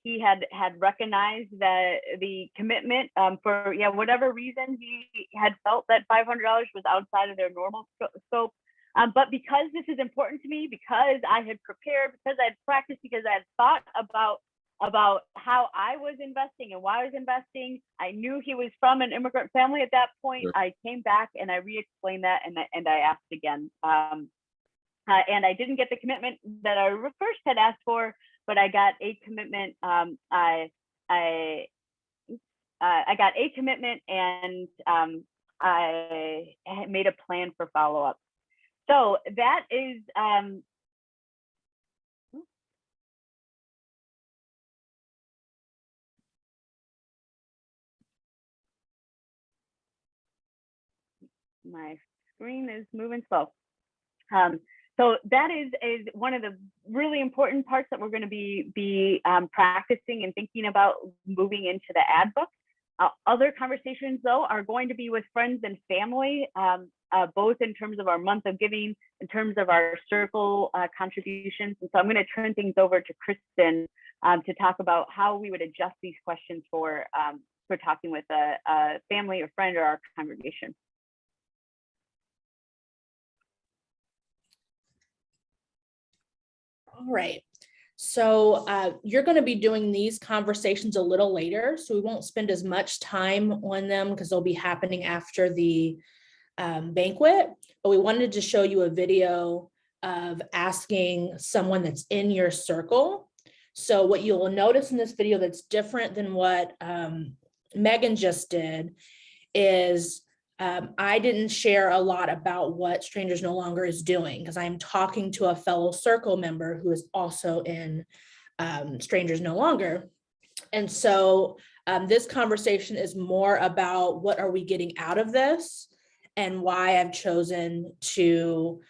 He had recognized the commitment for whatever reason he had felt that $500 was outside of their normal scope. But because this is important to me, because I had prepared, because I had practiced, because I had thought about how I was investing and why I was investing, I knew he was from an immigrant family at that point. Sure. I came back and I re-explained that and I asked again. And I didn't get the commitment that I first had asked for, but I got a commitment. I got a commitment, and I made a plan for follow-up. So that is my screen is moving slow. So that is one of the really important parts that we're going to be practicing and thinking about moving into the ad book. Other conversations, though, are going to be with friends and family, both in terms of our month of giving, in terms of our circle contributions. And so I'm going to turn things over to Kristen to talk about how we would adjust these questions for talking with a family or friend or our congregation. All right. So you're going to be doing these conversations a little later, so we won't spend as much time on them because they'll be happening after the banquet. But we wanted to show you a video of asking someone that's in your circle. So what you'll notice in this video that's different than what Megan just did is I didn't share a lot about what Strangers No Longer is doing because I'm talking to a fellow circle member who is also in Strangers No Longer. And so This conversation is more about what are we getting out of this and why I've chosen to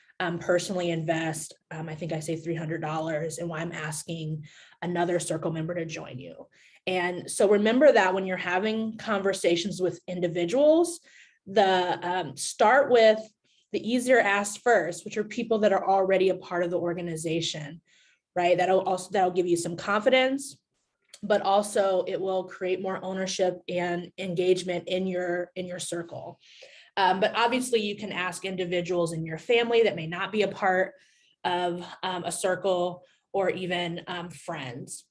personally invest, I think I say $300, and why I'm asking another circle member to join you. And so remember that when you're having conversations with individuals, start with the easier ask first, which are people that are already a part of the organization, right? That'll give you some confidence, but also it will create more ownership and engagement in your circle. But obviously you can ask individuals in your family that may not be a part of a circle, or even friends.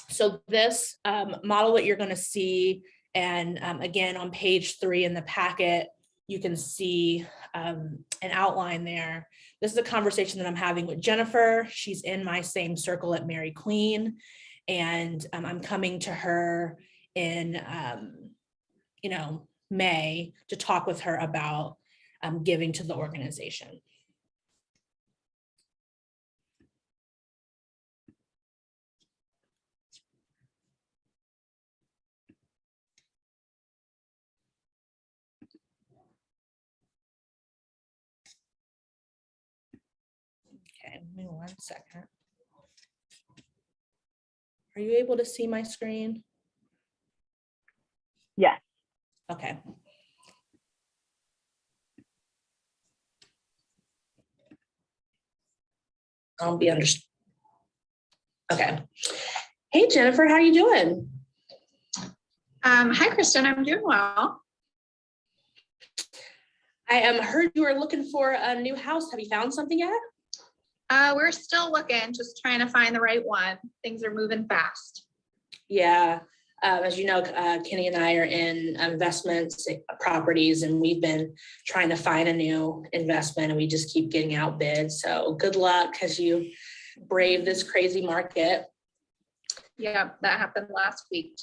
So this model that you're going to see, and again, on page 3 in the packet, you can see an outline there. This is a conversation that I'm having with Jennifer. She's in my same circle at Mary Queen, and I'm coming to her in May to talk with her about giving to the organization. Okay, give me 1 second. Are you able to see my screen? Yes. Okay. I'll be understood. Okay. Hey, Jennifer, how are you doing? Hi, Kristen. I'm doing well. I heard you were looking for a new house. Have you found something yet? We're still looking, just trying to find the right one. Things are moving fast. Yeah. As you know, Kenny and I are in investments, properties, and we've been trying to find a new investment, and we just keep getting outbid. So good luck as you brave this crazy market. Yeah, that happened last week.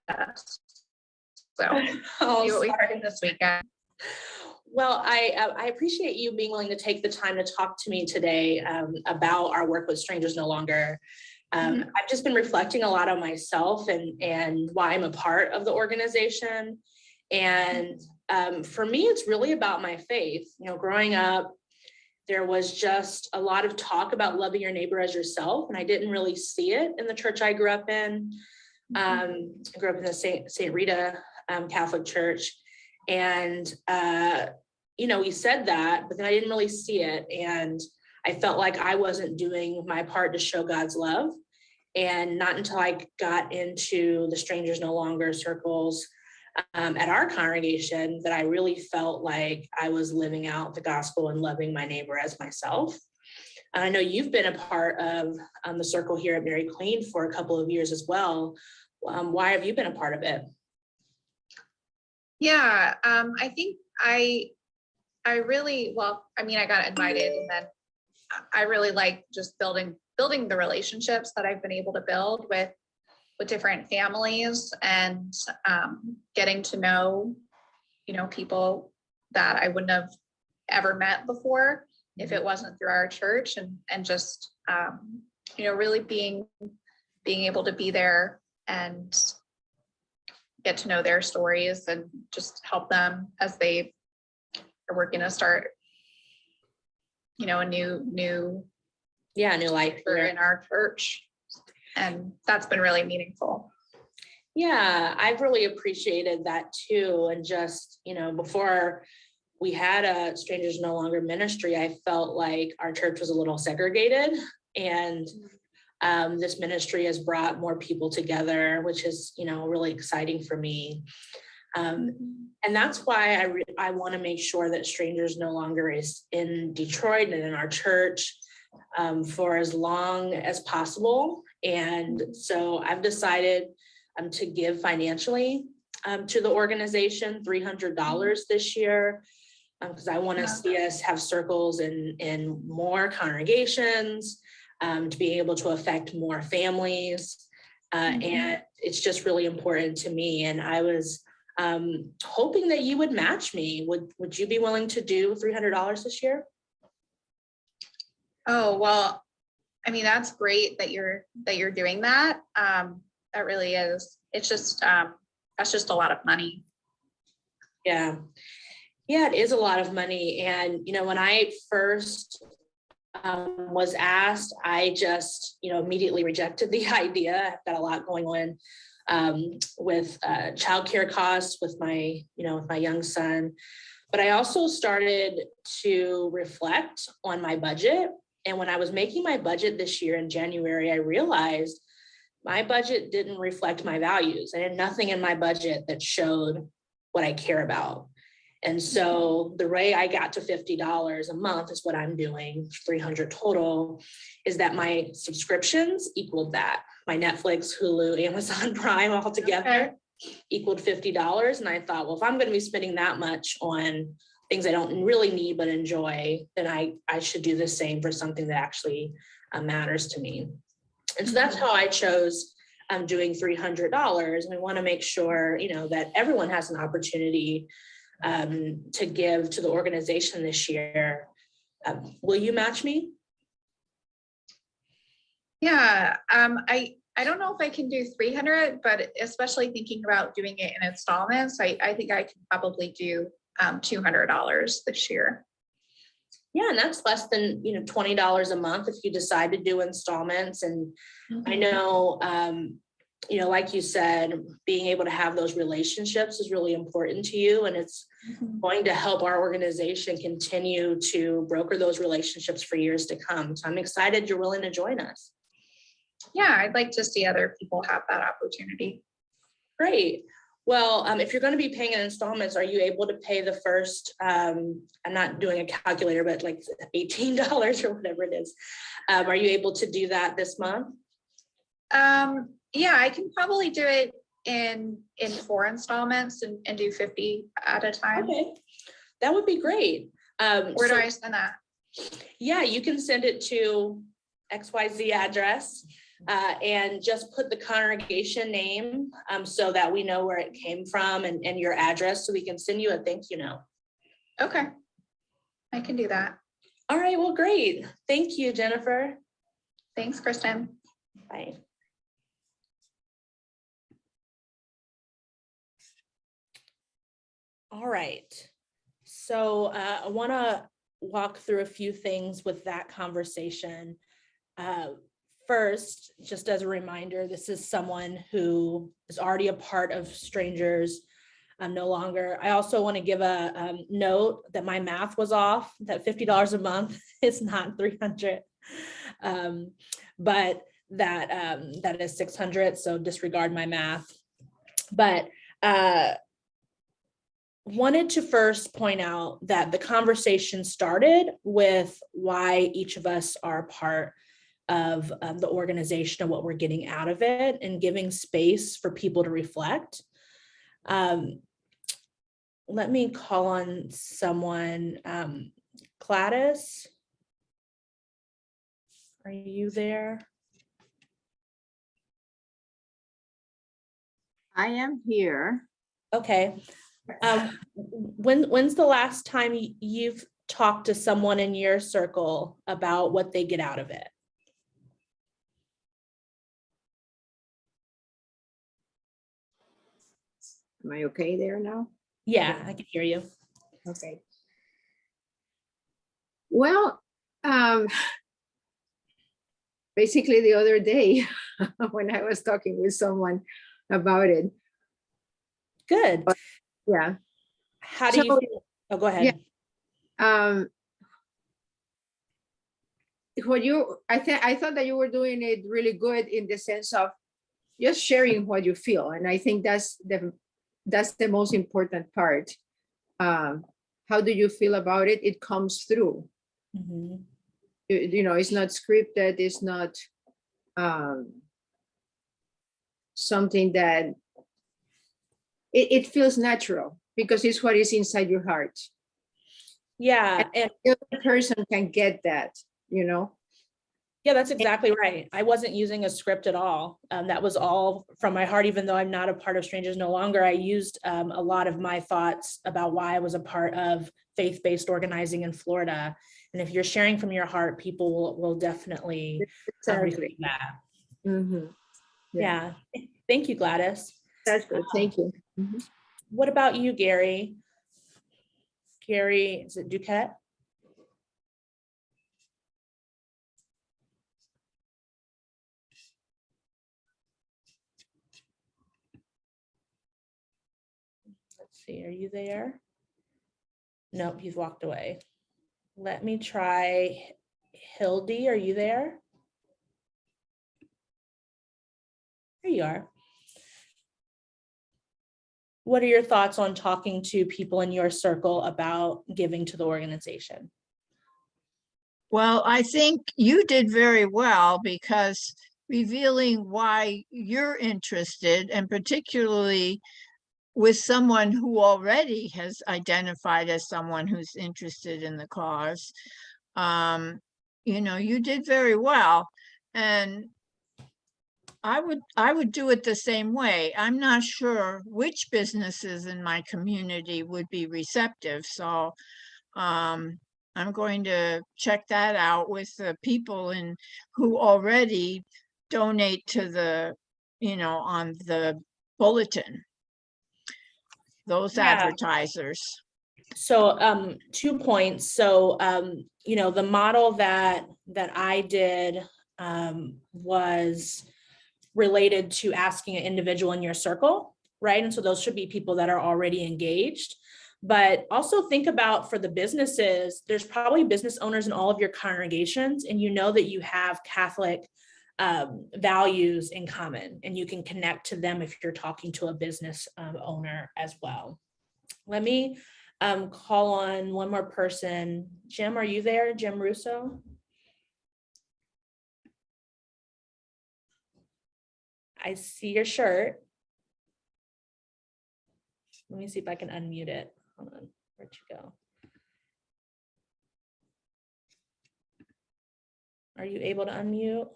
So Oh, see what we sorry. can this weekend. Well, I appreciate you being willing to take the time to talk to me today about our work with Strangers No Longer. I've just been reflecting a lot on myself and why I'm a part of the organization. And for me, it's really about my faith. You know, growing up, there was just a lot of talk about loving your neighbor as yourself, and I didn't really see it in the church I grew up in. I grew up in the St. Rita Catholic Church, and we said that, but then I didn't really see it, and I felt like I wasn't doing my part to show God's love. And not until I got into the Strangers No Longer circles at our congregation that I really felt like I was living out the gospel and loving my neighbor as myself. And I know you've been a part of the circle here at Mary Queen for a couple of years as well. Why have you been a part of it? Yeah, I think I really, I got invited, and then I really like just building the relationships that I've been able to build with different families, and getting to know, people that I wouldn't have ever met before if it wasn't through our church, and just, really being able to be there and get to know their stories and just help them as they are working to start, a new life in our church. And that's been really meaningful. Yeah, I've really appreciated that too. And just, before we had a Strangers No Longer ministry, I felt like our church was a little segregated. And this ministry has brought more people together, which is, really exciting for me. And that's why I want to make sure that Strangers No Longer is in Detroit and in our church for as long as possible. And so I've decided to give financially to the organization $300 this year, because I want to see us have circles in more congregations, to be able to affect more families. And it's just really important to me. And I was hoping that you would match me. Would you be willing to do $300 this year? Oh, well, that's great that you're doing that. That really is. It's just, that's just a lot of money. Yeah. Yeah, it is a lot of money. And, when I first was asked, I just, immediately rejected the idea. I've got a lot going on with childcare costs with my young son. But I also started to reflect on my budget. And when I was making my budget this year in January, I realized my budget didn't reflect my values. I had nothing in my budget that showed what I care about. And so the way I got to $50 a month is what I'm doing, 300 total, is that my subscriptions equaled that. My Netflix, Hulu, Amazon Prime all together equaled $50. And I thought, well, if I'm going to be spending that much on things I don't really need but enjoy, then I should do the same for something that actually matters to me. And so that's how I chose doing $300. And we want to make sure, that everyone has an opportunity to give to the organization this year. Will you match me? Yeah, I don't know if I can do 300, but especially thinking about doing it in installments, I think I can probably do $200 this year. Yeah, and that's less than $20 a month if you decide to do installments. And I know, like you said, being able to have those relationships is really important to you, and it's going to help our organization continue to broker those relationships for years to come. So I'm excited you're willing to join us. Yeah, I'd like to see other people have that opportunity. Great. Well, if you're going to be paying in installments, are you able to pay the first, I'm not doing a calculator, but like $18 or whatever it is. Are you able to do that this month? Yeah, I can probably do it in 4 installments and do 50 at a time. Okay, that would be great. Where do I send that? Yeah, you can send it to XYZ address and just put the congregation name so that we know where it came from and your address so we can send you a thank you note. Okay, I can do that. All right, well, great. Thank you, Jennifer. Thanks, Kristen. Bye. All right, so I want to walk through a few things with that conversation. First, just as a reminder, this is someone who is already a part of Strangers No Longer. I also want to give a note that my math was off, that $50 a month is not 300, but that is 600, so disregard my math. But wanted to first point out that the conversation started with why each of us are part of the organization and what we're getting out of it, and giving space for people to reflect. Let me call on someone. Gladys, are you there? I am here. Okay. When's the last time you've talked to someone in your circle about what they get out of it? Am I okay there now? Yeah, I can hear you. Okay. Well, basically the other day when I was talking with someone about it. Good. But, yeah. How do you feel? Oh, go ahead. Yeah. I thought that you were doing it really good in the sense of just sharing what you feel, and I think that's the most important part. How do you feel about it? It comes through. Mm-hmm. It's not scripted. It's not something that it feels natural because it's what is inside your heart. Yeah, and the other person can get that. Yeah, that's exactly right. I wasn't using a script at all. That was all from my heart, even though I'm not a part of Strangers No Longer. I used a lot of my thoughts about why I was a part of faith-based organizing in Florida. And if you're sharing from your heart, people will definitely receive that. Mm-hmm. Yeah. Thank you, Gladys. That's good. Thank you. What about you, Gary? Gary, is it Duquette? Let's see, are you there? Nope, he's walked away. Let me try Hildy, are you there? There you are. What are your thoughts on talking to people in your circle about giving to the organization? Well, I think you did very well because revealing why you're interested, and particularly with someone who already has identified as someone who's interested in the cause, you know, you did very well. And I would do it the same way. I'm not sure which businesses in my community would be receptive. So I'm going to check that out with the people who already donate to the, you know, on the bulletin, those advertisers. So 2 points. So you know, the model that I did was related to asking an individual in your circle, right? And so those should be people that are already engaged. But also think about, for the businesses, there's probably business owners in all of your congregations, and you know that you have Catholic values in common, and you can connect to them if you're talking to a business owner as well. Let me call on one more person. Jim, are you there? Jim Russo? I see your shirt. Let me see if I can unmute it. Hold on, where'd you go? Are you able to unmute?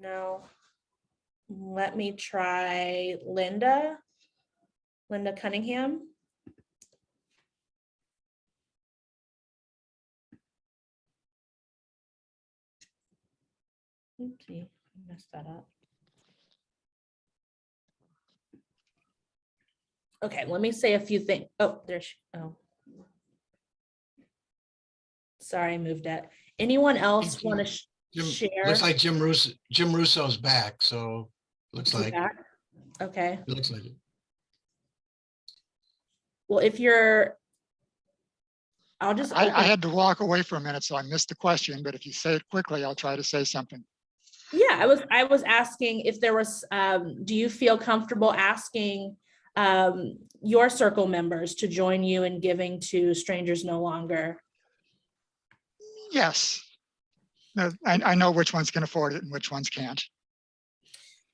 No. Let me try Linda. Linda Cunningham. Oopsie, I messed that up. Okay, let me say a few things. Oh, there's, oh. Sorry, I moved it. Anyone else want to share? Looks like Jim Russo's back, so looks like. Back? Okay. It looks like it. Well, if you're, I'll just. I had to walk away for a minute, so I missed the question, but if you say it quickly, I'll try to say something. Yeah, I was asking if there was, do you feel comfortable asking your circle members to join you in giving to Strangers No Longer? Yes. No, I know which ones can afford it and which ones can't.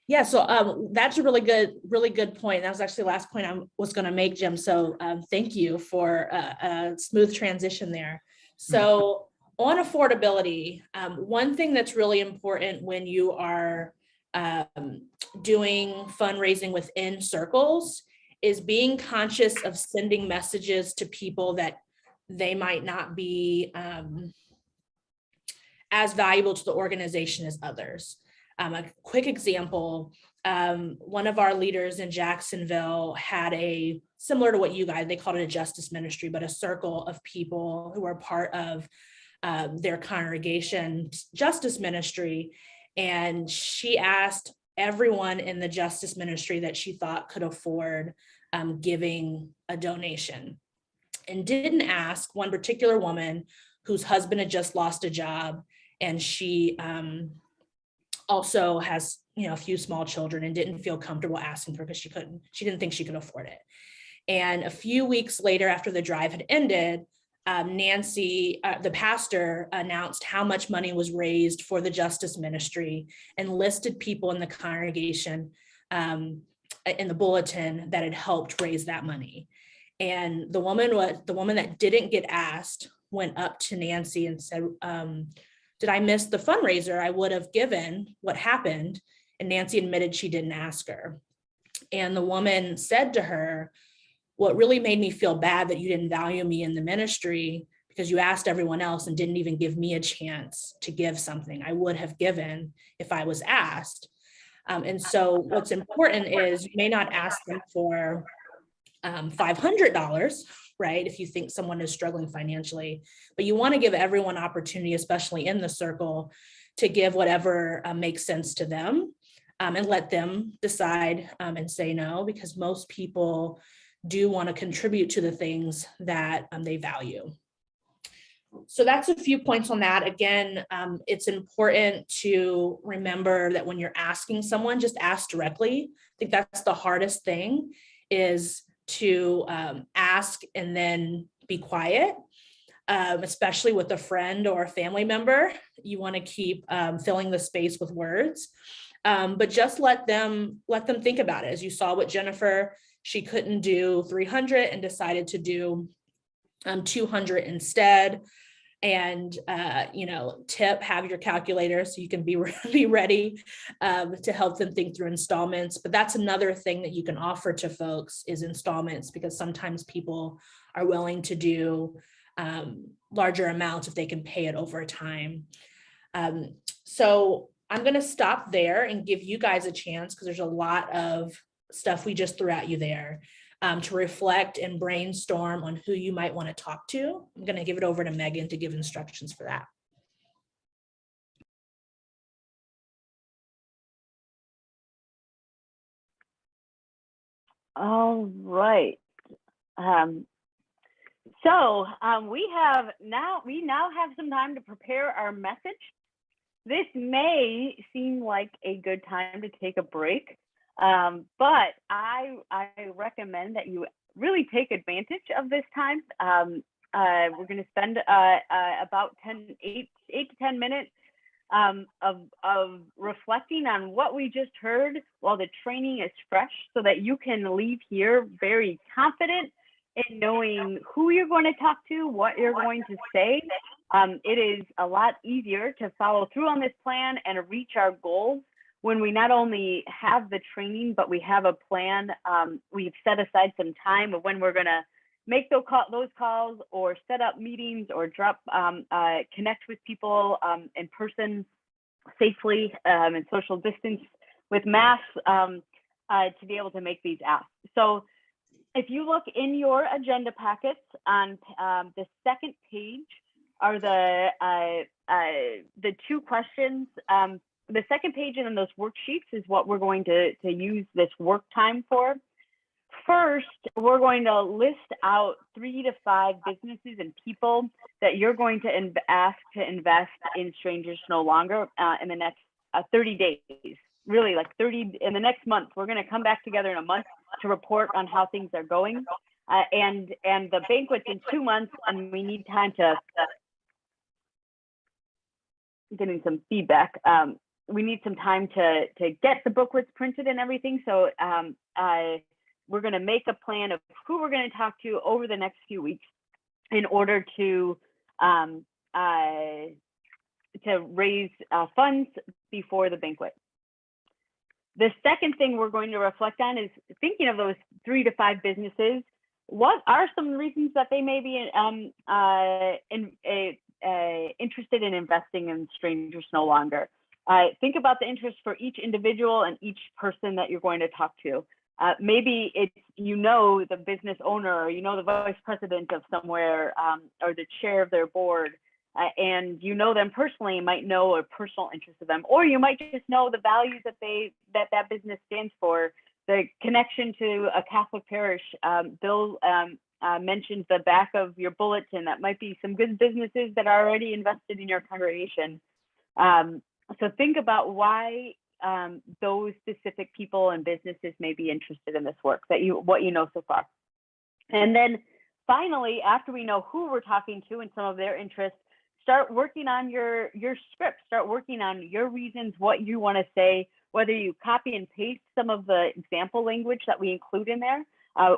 Yeah, so that's a really good point. That was actually the last point I was going to make, Jim. So thank you for a smooth transition there. So on affordability, one thing that's really important when you are doing fundraising within circles is being conscious of sending messages to people that they might not be as valuable to the organization as others. A quick example, one of our leaders in Jacksonville had a, similar to what you guys, they called it a justice ministry, but a circle of people who are part of their congregation's justice ministry. And she asked everyone in the justice ministry that she thought could afford giving a donation, and didn't ask one particular woman whose husband had just lost a job, and she also has, you know, a few small children, and didn't feel comfortable asking her because she didn't think she could afford it. And a few weeks later, after the drive had ended, Nancy, the pastor, announced how much money was raised for the justice ministry and listed people in the congregation in the bulletin that had helped raise that money. And the woman that didn't get asked went up to Nancy and said, did I miss the fundraiser? I would have given. What happened? And Nancy admitted she didn't ask her. And the woman said to her, what really made me feel bad that you didn't value me in the ministry, because you asked everyone else and didn't even give me a chance to give something I would have given if I was asked. And so what's important is you may not ask them for $500, right? If you think someone is struggling financially, but you want to give everyone opportunity, especially in the circle, to give whatever makes sense to them, and let them decide and say no, because most people do want to contribute to the things that they value. So that's a few points on that. Again, it's important to remember that when you're asking someone, just ask directly. I think that's the hardest thing, is to ask and then be quiet, especially with a friend or a family member. You want to keep filling the space with words, but just let them think about it. As you saw with Jennifer, she couldn't do 300 and decided to do 200 instead. And tip, have your calculator so you can be ready to help them think through installments. But that's another thing that you can offer to folks, is installments, because sometimes people are willing to do larger amounts if they can pay it over time. So I'm going to stop there and give you guys a chance, because there's a lot of stuff we just threw at you there, to reflect and brainstorm on who you might want to talk to. I'm going to give it over to Megan to give instructions for that. All right. We now have some time to prepare our message. This may seem like a good time to take a break, but I recommend that you really take advantage of this time. We're going to spend about 8 to 10 minutes of reflecting on what we just heard while the training is fresh, so that you can leave here very confident in knowing who you're going to talk to, what you're going to say. It is a lot easier to follow through on this plan and reach our goals when we not only have the training, but we have a plan. We've set aside some time of when we're going to make those calls, or set up meetings, or connect with people in person safely, and social distance with masks, to be able to make these asks. So if you look in your agenda packets, on the second page are the 2 questions. The second page and then those worksheets is what we're going to use this work time for. First, we're going to list out 3 to 5 businesses and people that you're going to ask to invest in Strangers No Longer in the next 30 days. Really, like 30 in the next month. We're going to come back together in a month to report on how things are going. And the banquet's in 2 months, and we need time to getting some feedback. We need some time to get the booklets printed and everything. So we're going to make a plan of who we're going to talk to over the next few weeks in order to raise funds before the banquet. The second thing we're going to reflect on is thinking of those 3 to 5 businesses. What are some reasons that they may be interested in investing in Strangers No Longer? Think about the interest for each individual and each person that you're going to talk to. Maybe it's, the business owner, or the vice president of somewhere, or the chair of their board, and them personally, might know a personal interest of them, or you might just know the values that business stands for, the connection to a Catholic parish. Bill mentioned the back of your bulletin. That might be some good businesses that are already invested in your congregation. So think about why those specific people and businesses may be interested in this work, what you know so far. And then finally, after we know who we're talking to and some of their interests, start working on your script. Start working on your reasons, what you want to say, whether you copy and paste some of the example language that we include in there,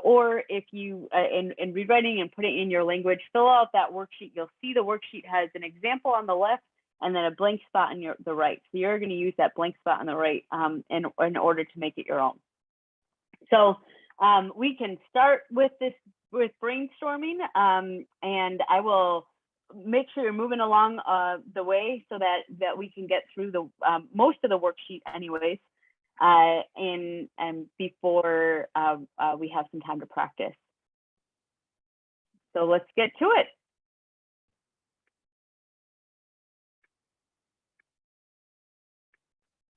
or if you, in rewriting and putting in your language, fill out that worksheet. You'll see the worksheet has an example on the left and then a blank spot on the right. So you're going to use that blank spot on the right in order to make it your own. So we can start with brainstorming, and I will make sure you're moving along the way so that we can get through the most of the worksheet anyways, and before we have some time to practice. So let's get to it.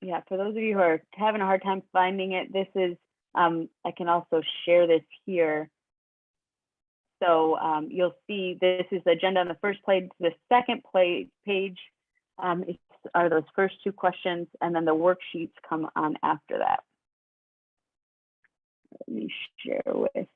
Yeah, for those of you who are having a hard time finding it, this is, I can also share this here. So you'll see this is the agenda on the first page. The second page are those first two questions, and then the worksheets come on after that. Let me share with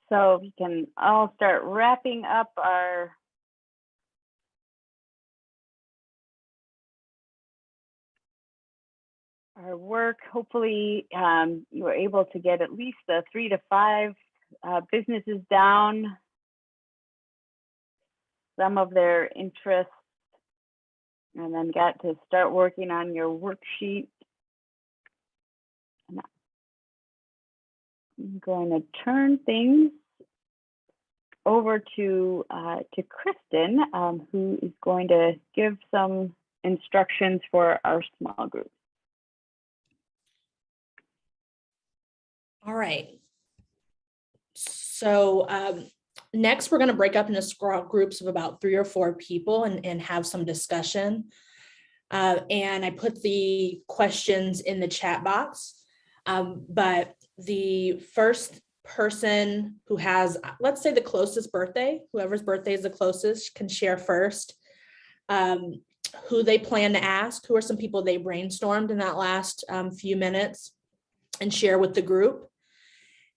So we can all start wrapping up our work. Hopefully you were able to get at least 3 to 5 businesses down, some of their interests, and then got to start working on your worksheet. And I'm going to turn things over to Kristen, who is going to give some instructions for our small group. All right. So next, we're going to break up into small groups of about 3 or 4 people and have some discussion. And I put the questions in the chat box. But the first person who has, let's say, the closest birthday, whoever's birthday is the closest, can share first who they plan to ask, who are some people they brainstormed in that last few minutes, and share with the group.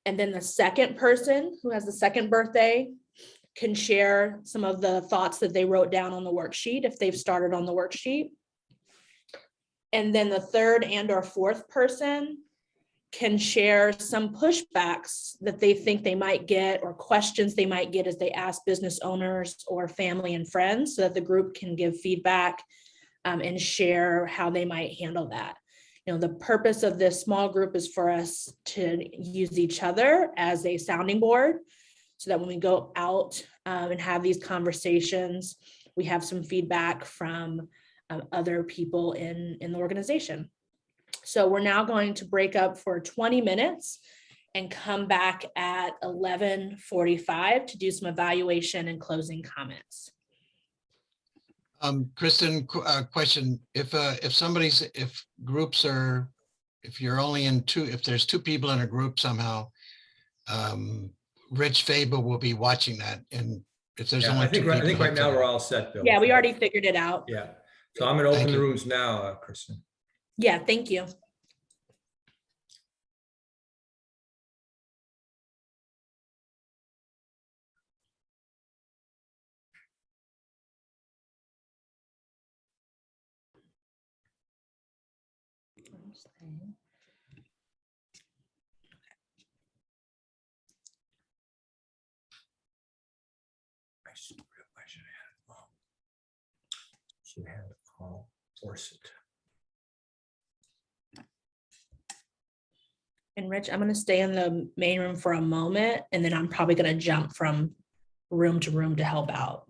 And then the second person who has the second birthday can share some of the thoughts that they wrote down on the worksheet if they've started on the worksheet. And then the third and or fourth person can share some pushbacks that they think they might get or questions they might get as they ask business owners or family and friends, so that the group can give feedback and share how they might handle that. You know, the purpose of this small group is for us to use each other as a sounding board, so that when we go out and have these conversations, we have some feedback from other people in the organization. So we're now going to break up for 20 minutes and come back at 11:45 to do some evaluation and closing comments. Kristen, question: if groups are, if you're only in 2, if there's 2 people in a group somehow, Rich Faber will be watching that, and if there's only 2 people, I think right now we're all set, Bill. Yeah, we already figured it out. Yeah. So I'm going to open the rooms now, Kristen. Yeah, thank you. Should have all force it. And Rich, I'm going to stay in the main room for a moment, and then I'm probably going to jump from room to room to help out.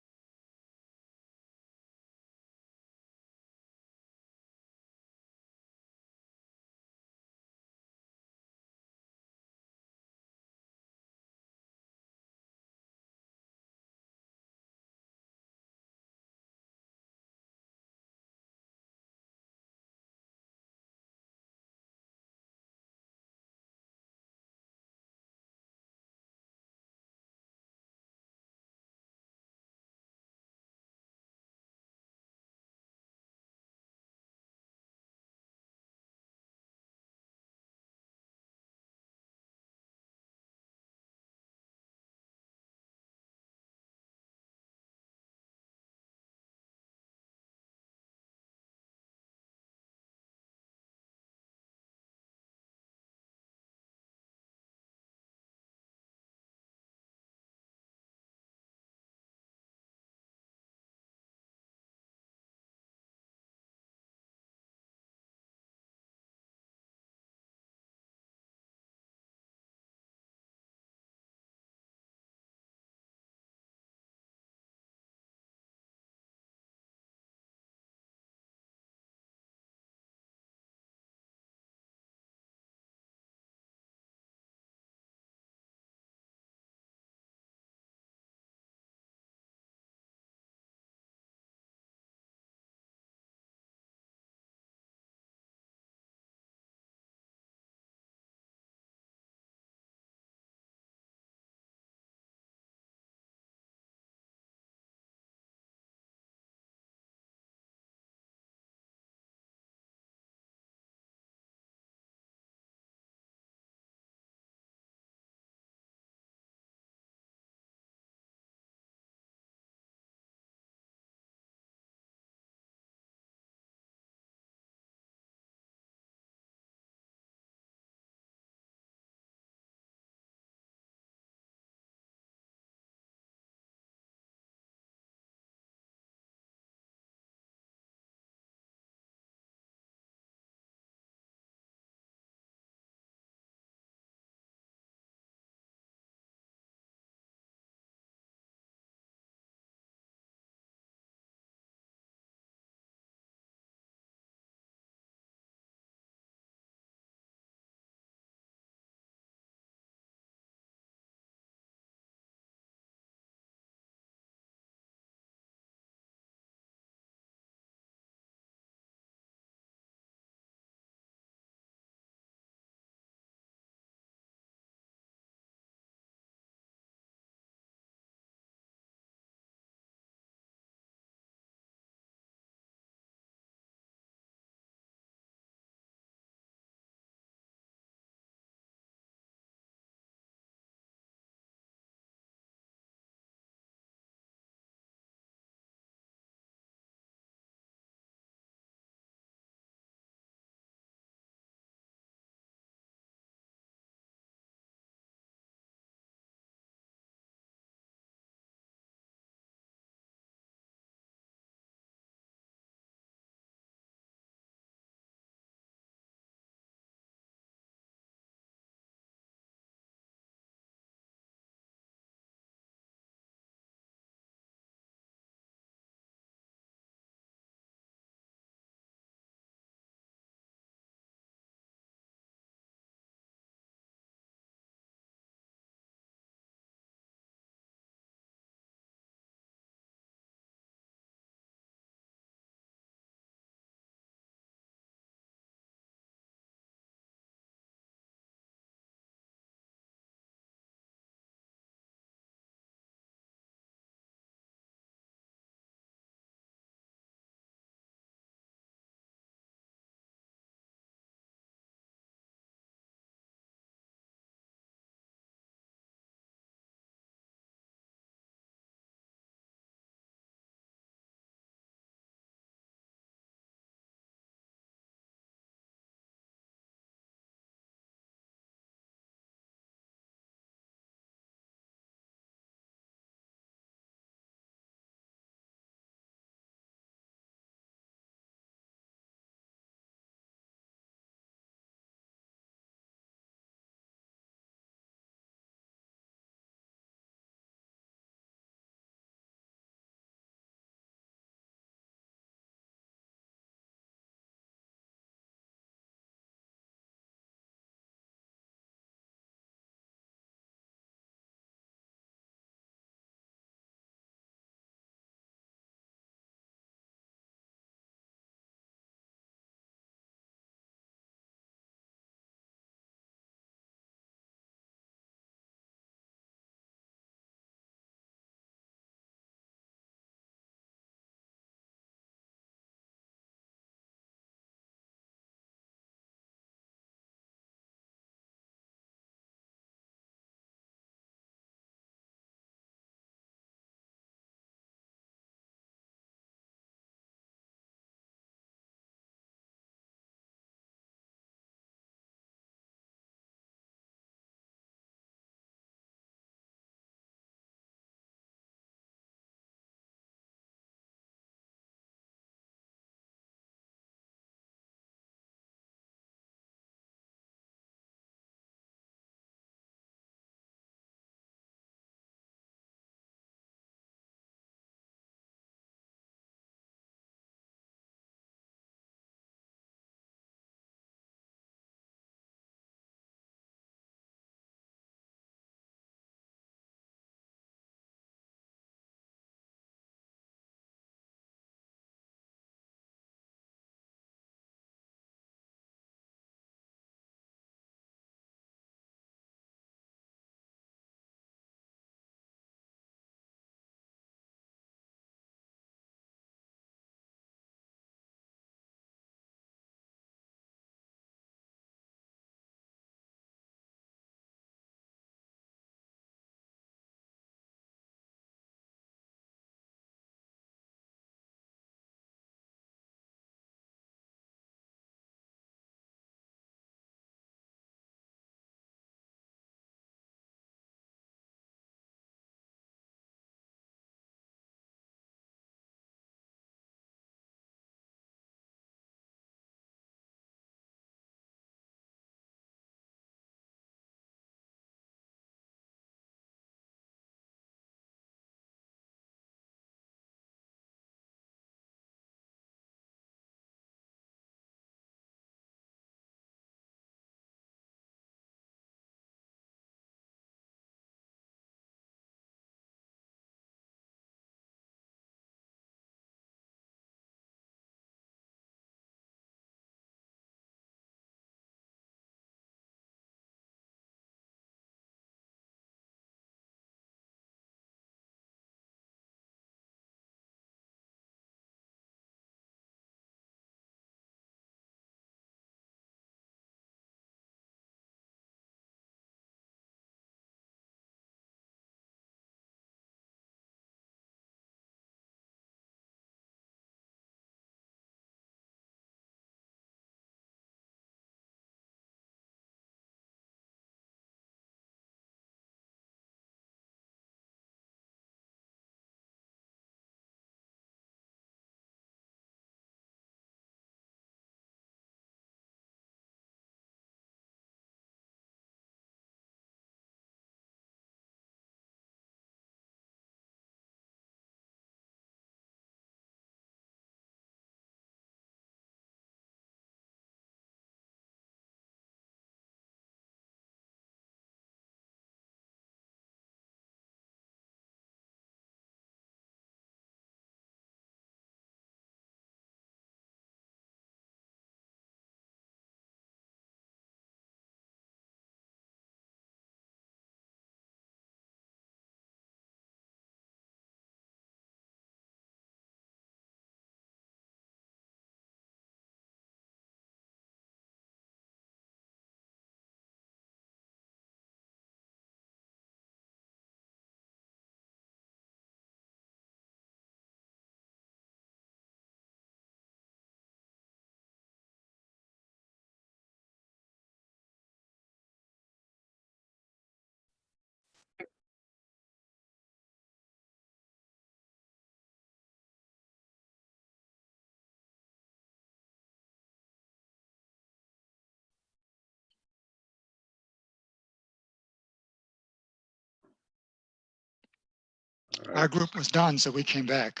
Our group was done, so we came back.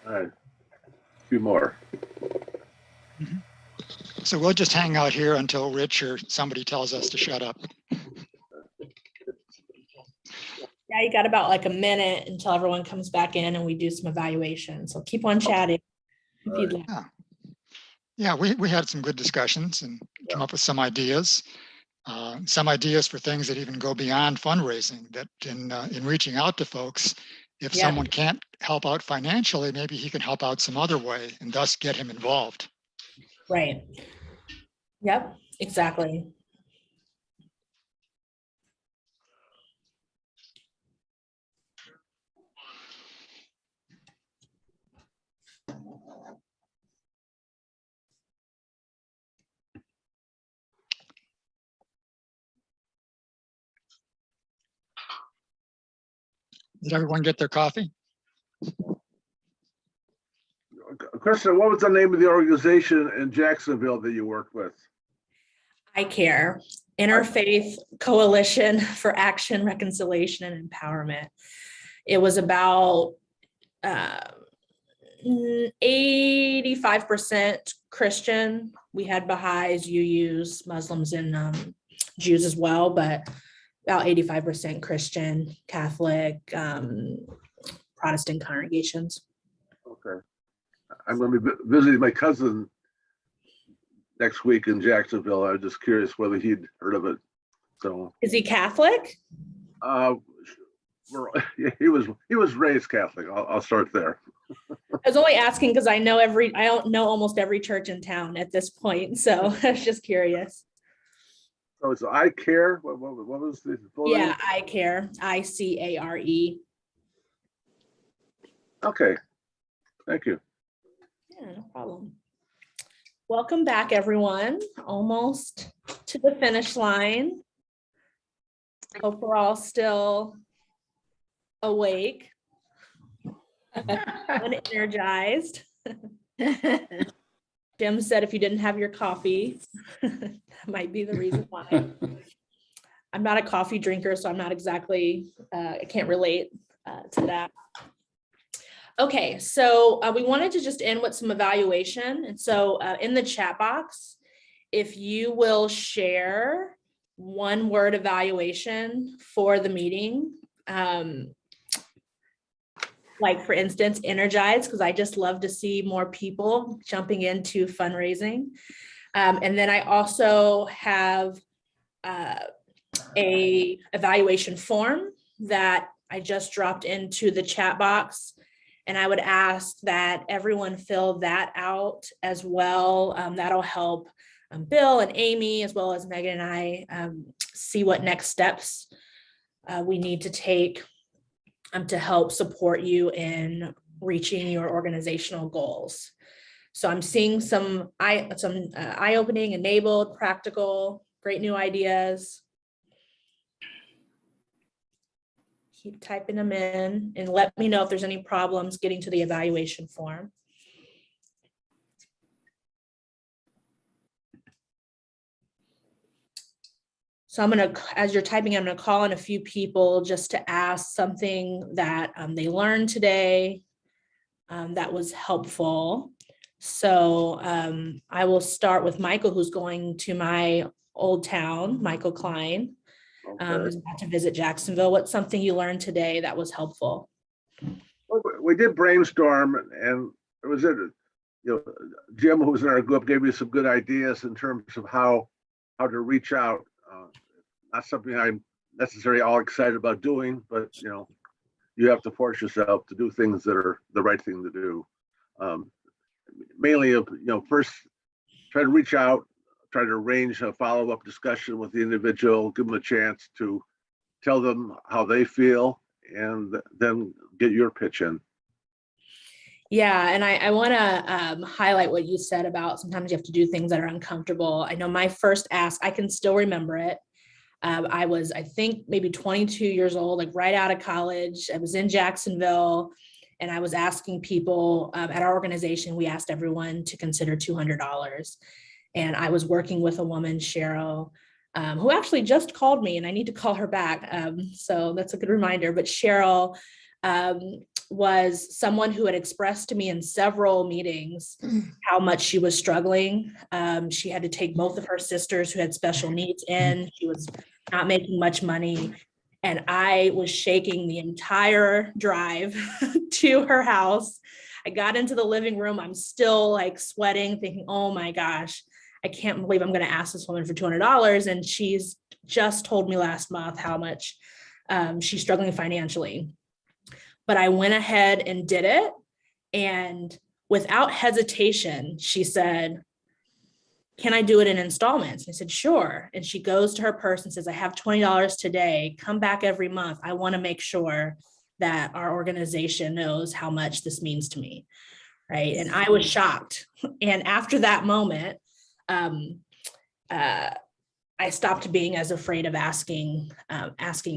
All right. A few more. So we'll just hang out here until Rich or somebody tells us to shut up. Yeah, you got about like a minute until everyone comes back in and we do some evaluation. So keep on chatting if you'd like. Yeah, we had some good discussions and came up with some ideas for things that even go beyond fundraising, that in reaching out to folks, if Yeah. someone can't help out financially, maybe he can help out some other way and thus get him involved. Right. Yep, exactly. Did everyone get their coffee? Kristen, what was the name of the organization in Jacksonville that you worked with? I Care, Interfaith Coalition for Action, Reconciliation, and Empowerment. It was about 85% Christian. We had Baha'is, UUs, Muslims, and Jews as well, but about 85% Christian, Catholic, Protestant congregations. Okay. I'm going to be visiting my cousin next week in Jacksonville. I was just curious whether he'd heard of it. So is he Catholic? He was raised Catholic. I'll start there. I was only asking because I don't know almost every church in town at this point, so I was just curious. So it's I Care. What was the full name? Yeah, I Care. ICARE. Okay. Thank you. Yeah, no problem. Welcome back, everyone. Almost to the finish line. Hope we're all still awake and energized. Jim said if you didn't have your coffee, that might be the reason why. I'm not a coffee drinker, so I'm not exactly, I can't relate to that. Okay, so we wanted to just end with some evaluation. And so in the chat box, if you will share one word evaluation for the meeting, like for instance, energized, because I just love to see more people jumping into fundraising. And then I also have a evaluation form that I just dropped into the chat box. And I would ask that everyone fill that out as well. That'll help Bill and Amy, as well as Megan and I, see what next steps we need to take to help support you in reaching your organizational goals. So I'm seeing some eye-opening, enabled, practical, great new ideas. Keep typing them in and let me know if there's any problems getting to the evaluation form. So I'm going to, as you're typing, I'm going to call in a few people just to ask something that they learned today that was helpful. So I will start with Michael, who's going to my old town, Michael Klein. Is about to visit Jacksonville. What's something you learned today that was helpful? Well, we did brainstorm, and it was Jim, who was in our group, gave me some good ideas in terms of how to reach out. Not something I'm necessarily all excited about doing, but you have to force yourself to do things that are the right thing to do. Mainly, first try to reach out, try to arrange a follow-up discussion with the individual, give them a chance to tell them how they feel, and then get your pitch in. Yeah, and I want to highlight what you said about sometimes you have to do things that are uncomfortable. I know my first ask, I can still remember it. I was, I think, maybe 22 years old, like right out of college. I was in Jacksonville, and I was asking people at our organization, we asked everyone to consider $200. And I was working with a woman, Cheryl, who actually just called me, and I need to call her back. So that's a good reminder. But Cheryl was someone who had expressed to me in several meetings how much she was struggling. She had to take both of her sisters who had special needs in. She was not making much money. And I was shaking the entire drive to her house. I got into the living room. I'm still like sweating, thinking, oh my gosh, I can't believe I'm going to ask this woman for $200. And she's just told me last month how much she's struggling financially. But I went ahead and did it. And without hesitation, she said, can I do it in installments? I said, sure. And she goes to her purse and says, I have $20 today. Come back every month. I want to make sure that our organization knows how much this means to me. Right. And I was shocked. And after that moment, I stopped being as afraid of asking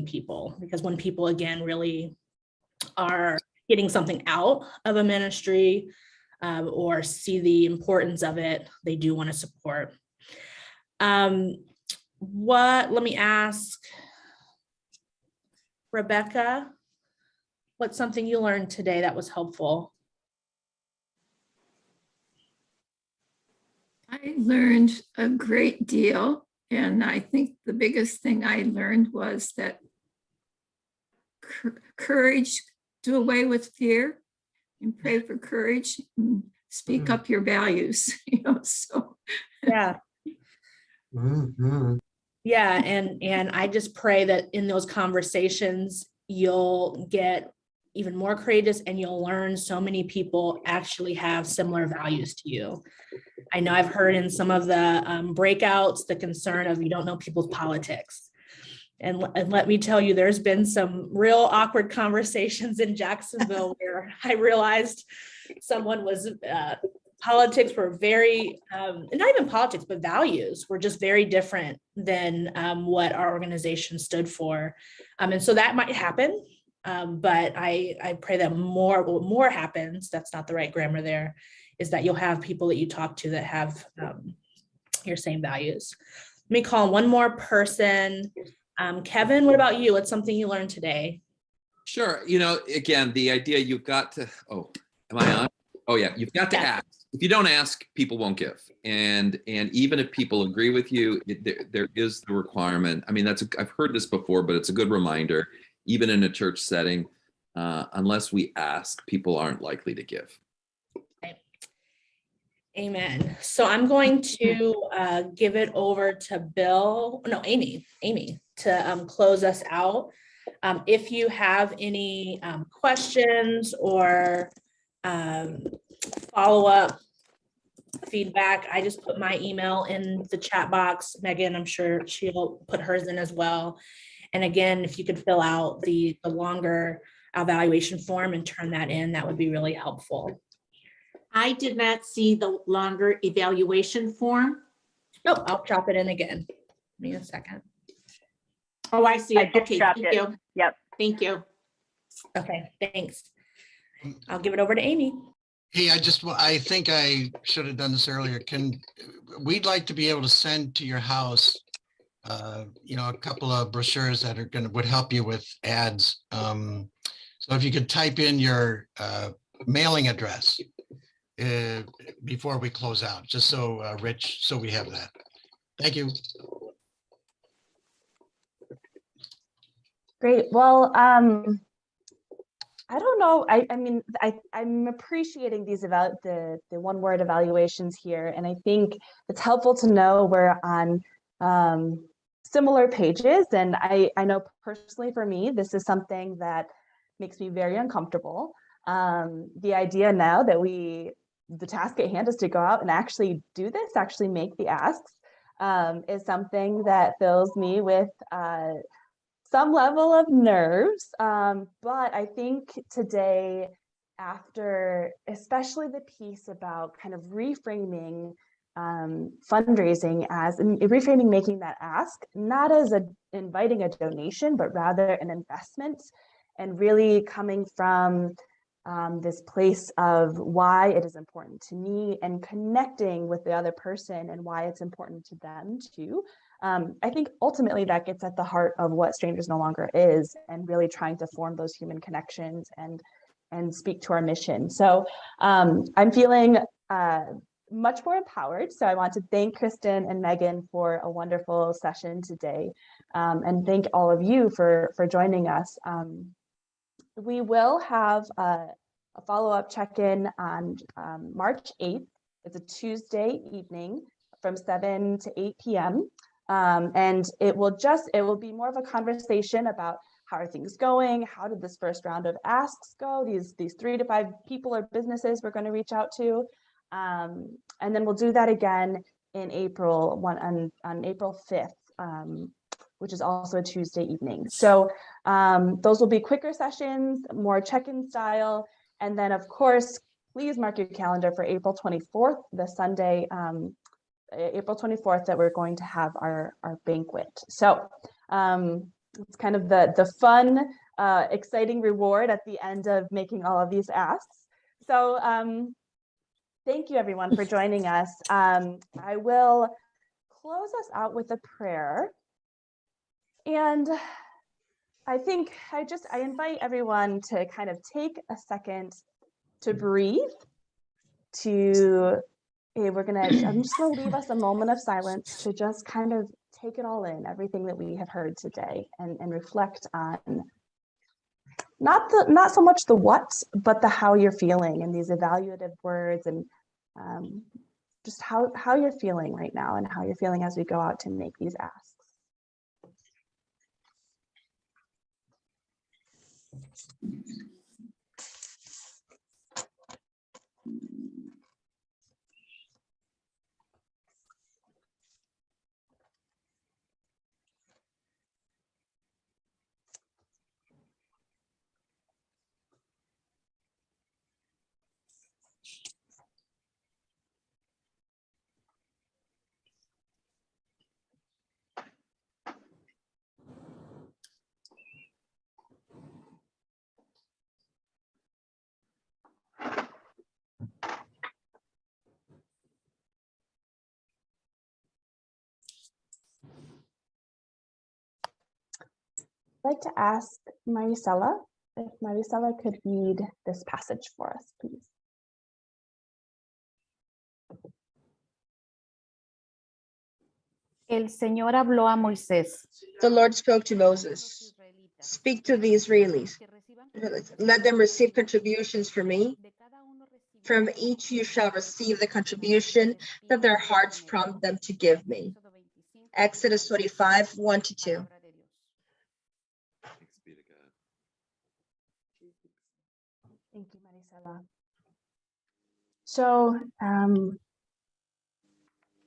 people, because when people, again, really are getting something out of a ministry or see the importance of it, they do want to support. Let me ask Rebecca, what's something you learned today that was helpful? I learned a great deal. And I think the biggest thing I learned was that courage, do away with fear and pray for courage and speak up your values, so. Yeah. Yeah, and I just pray that in those conversations, you'll get even more courageous and you'll learn so many people actually have similar values to you. I know I've heard in some of the breakouts, the concern of you don't know people's politics. And let me tell you, there's been some real awkward conversations in Jacksonville where I realized someone was, politics were very, not even politics, but values were just very different than what our organization stood for. And so that might happen, but I pray that more happens. That's not the right grammar there, is that you'll have people that you talk to that have your same values. Let me call one more person. Kevin, what about you? What's something you learned today? Sure. Again, the idea you've got to, am I on? Oh yeah, you've got to ask. If you don't ask, people won't give. And even if people agree with you, there is the requirement. I mean, I've heard this before, but it's a good reminder, even in a church setting, unless we ask, people aren't likely to give. Amen. So I'm going to give it over to Amy to close us out. If you have any questions or follow-up feedback, I just put my email in the chat box. Megan, I'm sure she'll put hers in as well. And again, if you could fill out the longer evaluation form and turn that in, that would be really helpful. I did not see the longer evaluation form. Oh, I'll drop it in again. Give me a second. Oh, I see it. I just Okay, dropped thank it. you. Yep. Thank you. Okay, thanks. I'll give it over to Amy. Hey, I think I should have done this earlier. We'd like to be able to send to your house, a couple of brochures that would help you with ads. So if you could type in your mailing address before we close out, just so Rich, so we have that. Thank you. Great. Well, I don't know. I mean, I'm appreciating these the one-word evaluations here, and I think it's helpful to know we're on similar pages. And I know personally for me, this is something that makes me very uncomfortable. The idea now that the task at hand is to go out and actually do this, actually make the asks, is something that fills me with some level of nerves. But I think today, after especially the piece about kind of reframing fundraising as reframing, making that ask, not as inviting a donation, but rather an investment, and really coming from this place of why it is important to me and connecting with the other person and why it's important to them too. I think ultimately that gets at the heart of what Strangers No Longer is, and really trying to form those human connections and speak to our mission. So I'm feeling much more empowered. So I want to thank Kristen and Megan for a wonderful session today, and thank all of you for joining us. We will have a follow-up check-in on March 8th. It's a Tuesday evening from 7 to 8 p.m. And it will be more of a conversation about how are things going? How did this first round of asks go? These 3 to 5 people or businesses we're going to reach out to. And then we'll do that again in April, on April 5th, which is also a Tuesday evening. So those will be quicker sessions, more check-in style. And then of course, please mark your calendar for April 24th, the Sunday, April 24th, that we're going to have our banquet. So it's kind of the fun, exciting reward at the end of making all of these asks. So thank you everyone for joining us. I will close us out with a prayer. And I think I invite everyone to kind of take a second to breathe, I'm just gonna leave us a moment of silence to just kind of take it all in, everything that we have heard today, and reflect on not so much the what, but the how you're feeling, and these evaluative words, and just how you're feeling right now, and how you're feeling as we go out to make these asks. I'd like to ask Marisela, if Marisela could read this passage for us, please. El Señor habló a Moisés. The Lord spoke to Moses. Speak to the Israelis. Let them receive contributions from me. From each you shall receive the contribution that their hearts prompt them to give me. Exodus 25, 1-2. Thank you, Marisela. So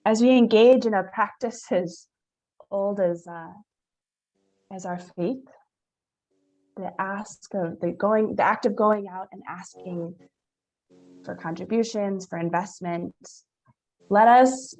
as we engage in a practice as old as our faith, the act of going out and asking for contributions, for investments, let us